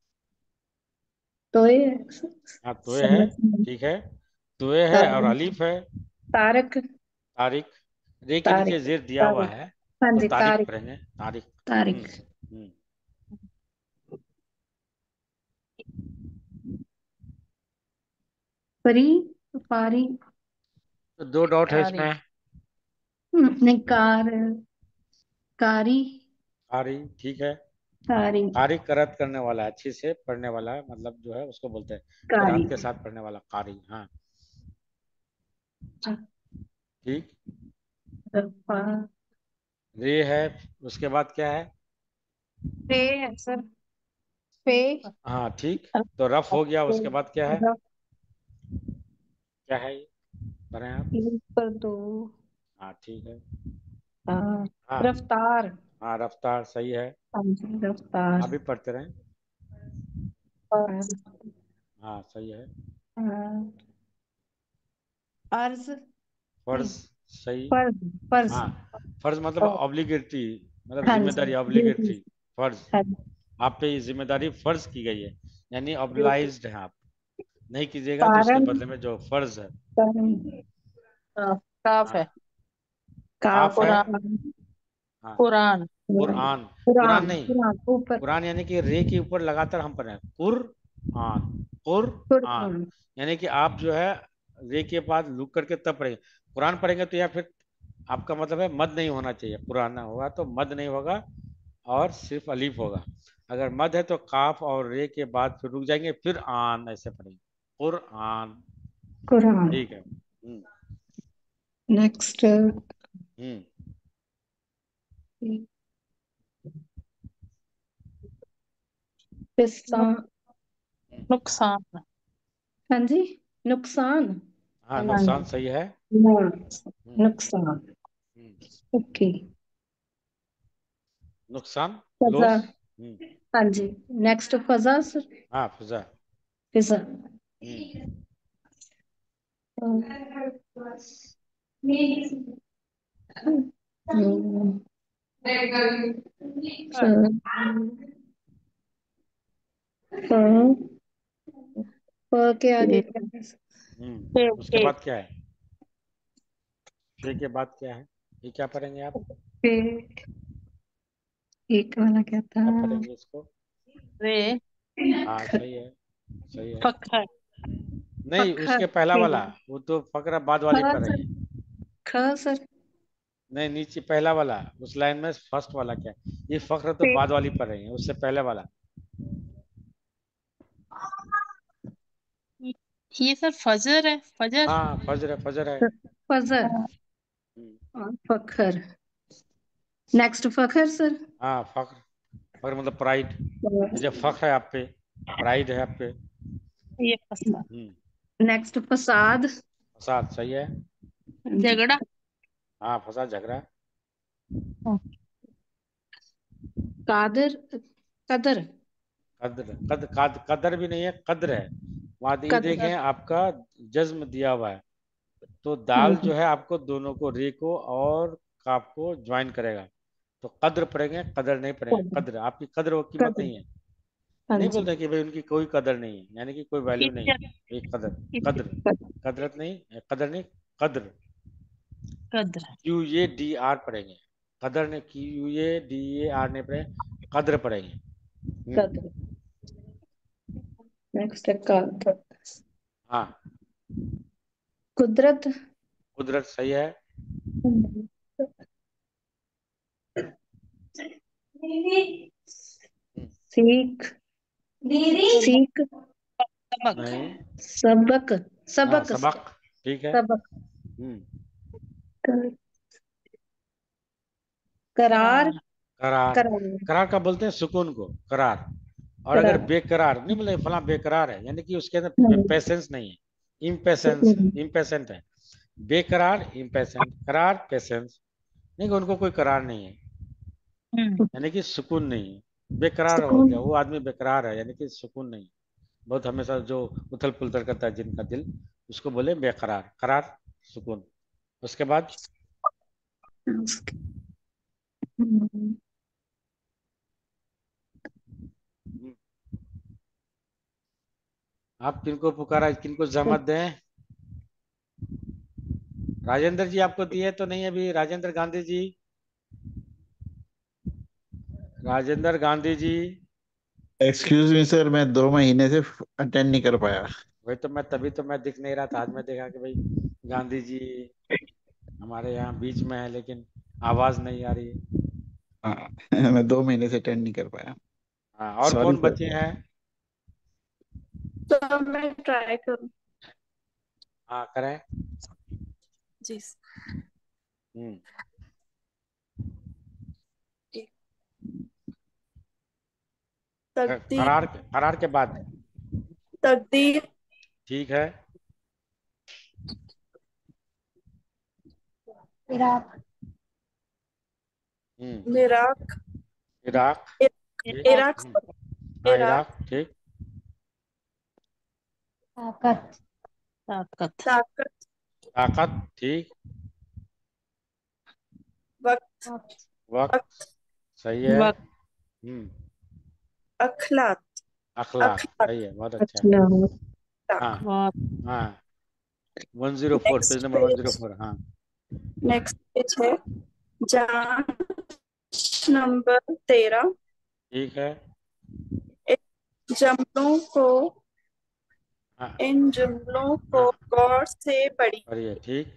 तोए हाँ तोए है, समझ नहीं। ठीक है। तोए है और तारिक अलीफ है। तारक तारिक, रे के नीचे तारिक जेर दिया हुआ तारिक है, हाँ तो जी तारिक तारिक पढ़ेंगे, तारिक। तारिक हम्म। परी पारी तो 2 डॉट है कारी। इसमें। नहीं कार कारी कारी, ठीक है। कारी कारी करत करने वाला है, अच्छे से पढ़ने वाला है, मतलब जो है उसको बोलते हैं कारी किरात के साथ पढ़ने वाला, कारी। हाँ ठीक। रफा रे है, उसके बाद क्या है? पे है सर पे हाँ ठीक। तो रफ हो गया, उसके बाद क्या है? रफ क्या है ये, पढ़ें आप? कर दो हाँ ठीक है। हाँ, हाँ रफ्तार हाँ, रफ्तार सही है। हाँ जी रफ्तार आप भी पढ़ते रहें। और हाँ सही है। अर्ज फर्ज, नहीं सही। फर्ज फर्ज हाँ, फर्ज मतलब ऑब्लिगेटरी, मतलब हाँ जी जिम्मेदारी, ड्यूटी ऑब्लिगेटरी। फर्ज, हाँ आप पे ये जिम्मेदारी फर्ज की गई है, यानी ड्यूटी ऑब्लाइज्ड है आप, नहीं कीजिएगा तो उसके कारण बदले में जो फर्ज है। कारण काफ है। हाँ, काफ काफ है। कुरान। हाँ, कुरान। कुरान। कुरान कुरान नहीं, कुरान ऊपर कुरान यानी कि रे के ऊपर लगातार हम पढ़े, कुरआन, कुरआन, कुरान यानी कि आप जो है रे के बाद रुक करके तब पढ़ेंगे। कुरान पढ़ेंगे तो या फिर आपका मतलब है मद नहीं होना चाहिए, कुरान होगा तो मद नहीं होगा और सिर्फ अलीफ होगा। अगर मद है तो काफ और रे के बाद फिर रुक जाएंगे, फिर आन ऐसे पढ़ेंगे, कुरआन। कुरान ठीक है। नेक्स्ट हम्म। पिस्ता नुकसान। हाँ जी नुकसान हाँ हाँ नुकसान जी सही है। हम्म। नुकसान हम्म। ओके नुकसान, फजा लॉस। हाँ जी नेक्स्ट फजा सर हाँ फिजा। फिजा हम्म। के आगे क्या है उसके बाद क्या है? फिर के बाद क्या है? ये क्या पढ़ेंगे आप? पे एक वाला क्या था क्या पढ़ेंगे इसको? रे। हाँ सही है, सही है। फखर। नहीं, पखर उसके पहला पे वाला, वो तो फकरा बाद वाली ख पढ़ रही सर है। ख सर नहीं, नीचे पहला वाला, उस लाइन में फर्स्ट वाला क्या है? ये फक्र तो पे बाद वाली पढ़ रही है, उससे पहले वाला। ये सर फजर है, फजर। हाँ फजर है, फजर है। फजर हम्म। और फखर नेक्स्ट फखर सर हाँ फक्र, फक्र मतलब प्राइड, ये जो फक्र है आप पे, प्राइड है आप पे। ये फसा। नेक्स्ट फसाद फसाद सही है। झगड़ा। हाँ फसाद, झगड़ा। कादर कदर कद्र, कदर भी नहीं है, कद्र है। वहां ये कदर देखें आपका जज्म दिया हुआ है, तो हाँ दाल जी जो है आपको दोनों को, रे को और काफ को ज्वाइन करेगा, तो कद्र पढ़ेंगे, कदर नहीं पढ़ेंगे। कदर कद्र, आपकी कद्र और कीमत कदर नहीं है। हाँ नहीं जी बोलते कि भाई उनकी कोई कदर नहीं है, यानी कि कोई वैल्यू नहीं इज्जत। है। एक कदर, इज्जत। कद्र, कदर कदरत नहीं, कदर नहीं, कद्र। कद्र। QADR पढ़ेंगे, कदर ने QADAR नहीं पढ़ेंगे, कद्र पढ़ेंगे। कदर नेक्स्ट है कादर हाँ, कुदरत कुदरत सही है। हम्म, सीख सबक। सीख सबक। नहीं। सबक हाँ सबक सबक, ठीक है। सबक हम्म। करार करार। करार, करार करार का बोलते हैं सुकून को, करार। और अगर करार बेकरार नहीं बोले फला बेकरार है, यानी कि उसके अंदर पेशेंस नहीं है, इम्पेशेंस है, इम्पेशेंट है। बेकरार इम्पेशेंट, करार पेशेंस, नहीं कि उनको कोई करार नहीं है, यानी कि सुकून नहीं है। बेकरार हो सुकून गया, वो आदमी बेकरार है, यानी कि सुकून नहीं, बहुत हमेशा जो उथल पुथल करता है जिनका दिल, उसको बोले बेकरार, करार, सुकून। उसके बाद आप किनको पुकारा, किनको जहमत दें? राजेंद्र जी आपको दिए तो नहीं अभी? Rajendra Gandhi ji, Rajendra Gandhi ji. Excuse me sir, मैं 2 महीने से अटेंड नहीं कर पाया। वही तो मैं, तभी तो मैं दिख नहीं रहा था। आज मैं देखा कि भाई गांधी जी हमारे यहाँ बीच में है, लेकिन आवाज नहीं आ रही है। हाँ मैं 2 महीने से अटेंड नहीं कर पाया। हाँ, और सॉरी कौन सर। बचे हैं? तो मैं ट्राई करूँ। हाँ, करें। जी। हम्म। तकदीर। फरार, फरार के बाद। तकदीर। ठीक है। इराक। इराक। इराक। ठीक। इराक। हाँ, इराक। इराक। ठीक। ताकत। ताकत। ताकत। ताकत। ठीक। वक्त। वक्त। सही है। वक्त। अखलाक। अखलाक। अखलाक। सही है, बहुत अच्छा है। हाँ। बहुत। हाँ, 104, पेज नेक्स्ट नंबर पेज। 104। हाँ। नेक्स्ट पेज है जांच नंबर 13। ठीक है। जुमलों को हाँ। इन जुमलों को हाँ, गौर से पढ़िए। बढ़िया। ठीक।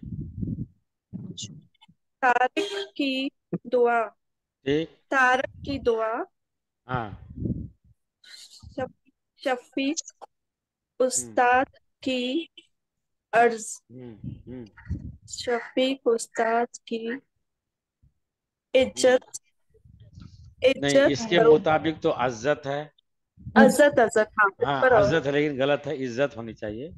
तारिक की दुआ। ठीक। तारक की दुआ। हाँ। शफीक उस्ताद की अर्ज। शफीक उस्ताद की इज्जत। नहीं, इज्जत इसके करो। मुताबिक तो इज्जत है। अजत अजत हाँ ऊपर हाँ, और इज्जत है, लेकिन गलत है, इज्जत होनी चाहिए।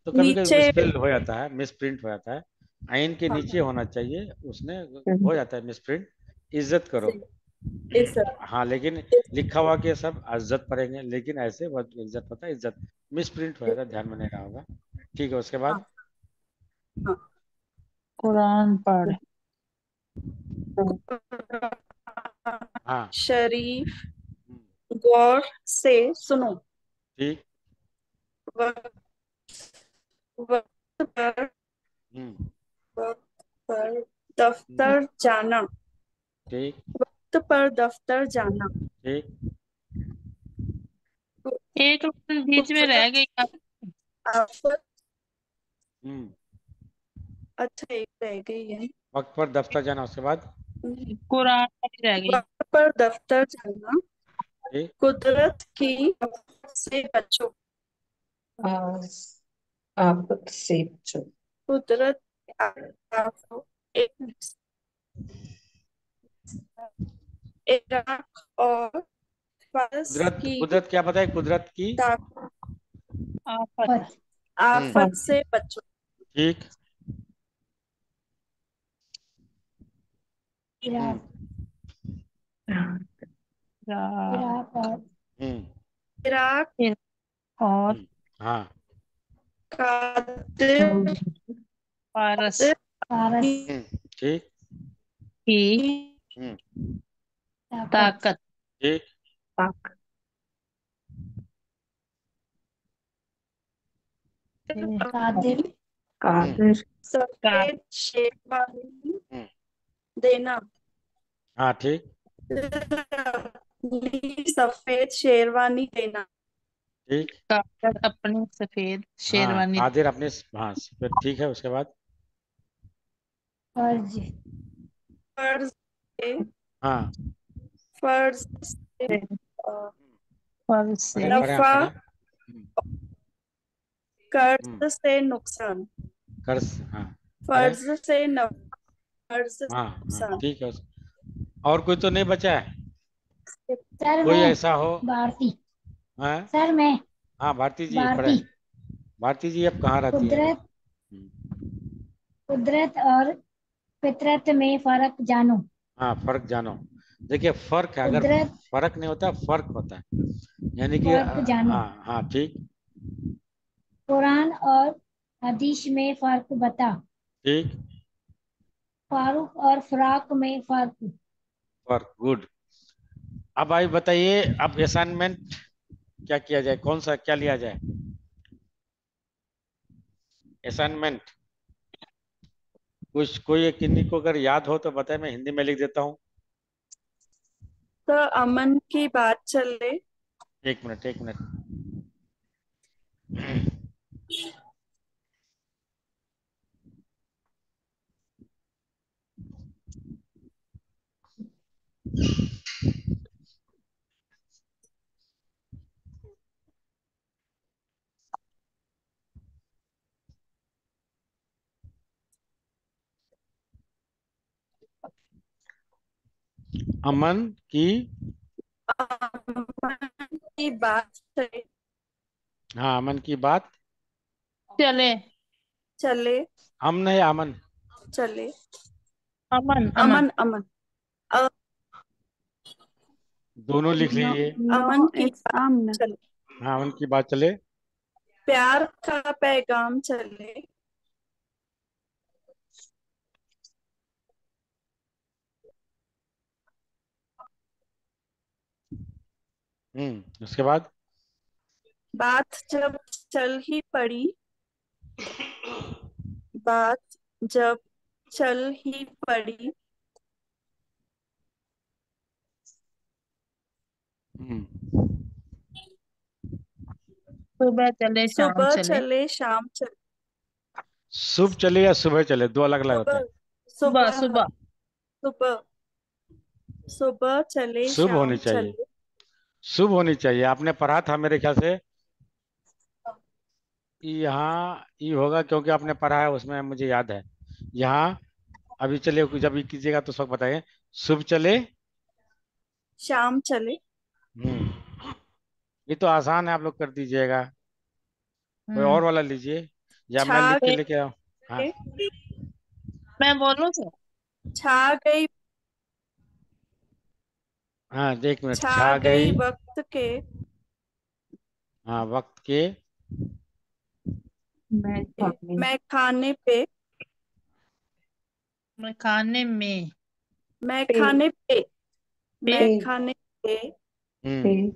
तो कभी कभी नीचे। मिसप्रिंट हो जाता है, मिसप्रिंट हो जाता है। आइन के हाँ नीचे होना चाहिए, उसने हो जाता है मिसप्रिंट। इज्जत करो। इज्जत। हाँ, लेकिन लिखा हुआ के सब इज्जत पढ़ेंगे, लेकिन ऐसे बहुत इज्जत होता है, इज्जत। मिसप्रिंट हो जाता है, ध्यान में नहीं रहा होगा। ठीक है, उसके हाँ बाद। हाँ। कुरान पढ़। हाँ। शरीफ गौर से सुनो। ठीक। वक्त वक्त पर हम्म। वक्त पर दफ्तर जाना। ठीक। वक्त पर दफ्तर जाना। ठीक। एक लाइन बीच में रह गई। आफत। हम्म। अच्छा एक रह गई है। वक्त पर दफ्तर जाना, उसके बाद। कुरान पढ़ी रह गई। वक्त पर दफ्तर जाना। ठीक। कुदरत की आफत से बचो। आफत से बचो। कुदरत की आफत। इराक और फारस कुदरत, की कुदरत क्या पता है? कुदरत की आफत। आफत से बचो। ठीक। इराक। इराक और हम्म। इराक और हाँ। कादिर फारस फारस ठीक। की ताकत। ठीक। कादिर सफेद शेरवानी देना। हाँ। ठीक। सफेद शेरवानी देना। ठीक। कादिर अपनी सफेद हाँ, शेरवानी। कादिर अपने। हाँ, फिर ठीक है, उसके बाद। फर्ज। फर्ज से हाँ। फर्ज से फर्ज से पढ़े आप, नफा। पढ़े। कर्ज से नुकसान। कर्ज। हाँ, पढ़े। फर्ज से नफा। कर्ज से हाँ। हाँ, नुकसान। ठीक है। और कोई तो नहीं बचा है? सर कोई मैं ऐसा हो? भारती। हाँ। सर मैं हाँ, भारती जी पढ़े। भारती। भारती जी अब कहाँ रहती हैं? कुदरत कुदरत और फितरत में फर्क जानो। हाँ, फर्क जानो। देखिए, फर्क है, अगर कुदरत फर्क नहीं होता, फर्क होता है, यानी कि फर्क जानो। हाँ। हाँ, ठीक। कुरान और हदीस में फर्क बता। ठीक। फारूक और फराक में फर्क। फर्क, गुड। अब आई बताइए, अब असाइनमेंट क्या किया जाए, कौन सा क्या लिया जाए? असाइनमेंट कुछ कोई किन्हीं को अगर याद हो तो बताए, मैं हिंदी में लिख देता हूँ। तो अमन की बात चले। एक मिनट एक मिनट। अमन की, अमन की बात चले। हाँ अमन की बात चले। चले। हम नहीं, अमन। चले। अमन अमन अमन अमन अ- दोनों लिख No, लीजिए। अमन no, की it's बात Amna. चले। हाँ अमन की बात चले। प्यार का पैगाम चले। उसके बाद बात जब चल ही पड़ी। बात जब चल ही पड़ी। सुबह चले शाम सुबह चले। चले शाम चले। शुभ चले या सुबह चले, दो अलग अलग होते सुबह हैं। सुबह सुबह सुबह। सुबह सुबह चले शुभ होनी शाम चाहिए, चले। शुभ होनी चाहिए। आपने पढ़ा था मेरे ख्याल से, यहाँ ई होगा क्योंकि आपने पढ़ा है उसमें, मुझे याद है। यहाँ अभी चलिए, जब ये कीजिएगा तो सब बताइए। शुभ चले। शाम चले। हम्म ये तो आसान है, आप लोग कर दीजिएगा। कोई हम्म। और वाला लीजिए, या मैं छा लिख के गई। लेके आऊँ। हाँ मैं बोलूं सर? छा गई। हाँ, एक मिनट। छा छा गई गई। वक्त के। हाँ, वक्त के। मैं खाने मैं खाने पे। मैं खाने में। मैं पे खाने पे। पे। मैं पे खाने पे। पे हम्म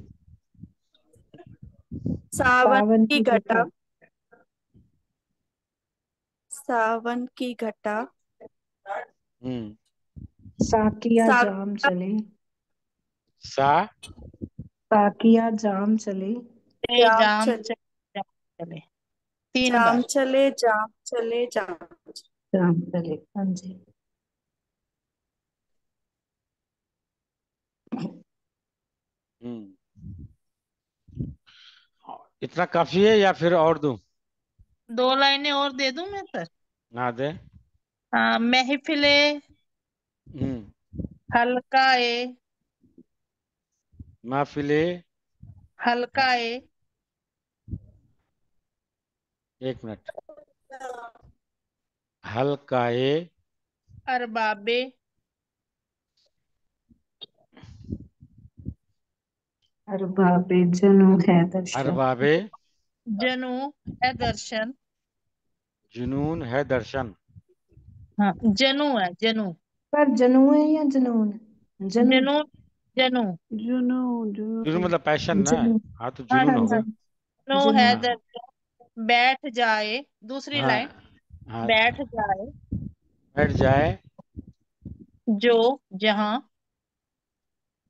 सावन सावन की की घटा। घटा सावन की घटा। हम्म साकिया जाम साकिया चले सा साकिया जाम चले पे जाम जाम चले। चले। जाम चले। 3 बार। जाम चले जाम चले जाम चले। जाम चले। हाँ जी। हम्म इतना काफी है या फिर और दूं? 2 लाइनें और दे दूं मैं सर? ना दे। हाँ, महफिले हम्म हल्काए। महफिले। हल्काए। एक मिनट। हल्काए। अरबाबे। अरबाबे जुनू है दर्शन अरबाबे जनू है दर्शन। जुनून है दर्शन। हाँ, जनू है जनू। पर जनू है या जुनून जनू जनू। जनू। Juno, जुनून Juno. मतलब पैशन ना। जनू हाँ तो हाँ जुनून हाँ हाँ। जी होगा। जनू जनू है हाँ दर्शन। बैठ जाए। दूसरी हाँ लाइन। हाँ। बैठ जाए। बैठ जाए। जो जहाँ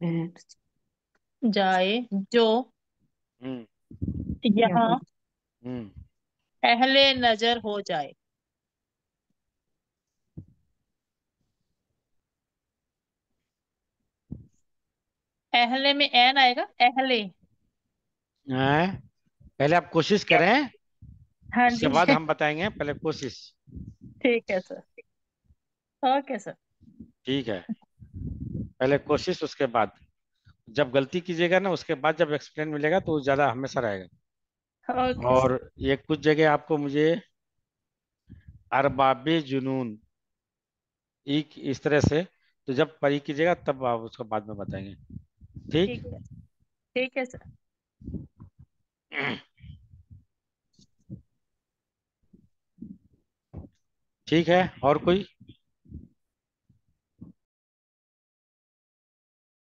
बैठ जाए। जो हम्म यहाँ यहाँ हम्म अहले नजर हो जाए। अहले में एन आएगा, अहले। हैं? पहले आप कोशिश करें, हाँ उसके जी। बाद हम बताएंगे, पहले कोशिश। ठीक है सर। Okay sir. ठीक है, पहले कोशिश उसके बाद। जब गलती कीजिएगा ना, उसके बाद जब एक्सप्लेन मिलेगा तो ज्यादा हमेशा रहेगा। Okay sir. और ये कुछ जगह आपको मुझे अरबाबे जुनून एक इस तरह से, तो जब पढ़ी कीजिएगा तब आप उसको बाद में बताएंगे। ठीक। ठीक है। ठीक है सर। ठीक है, और कोई?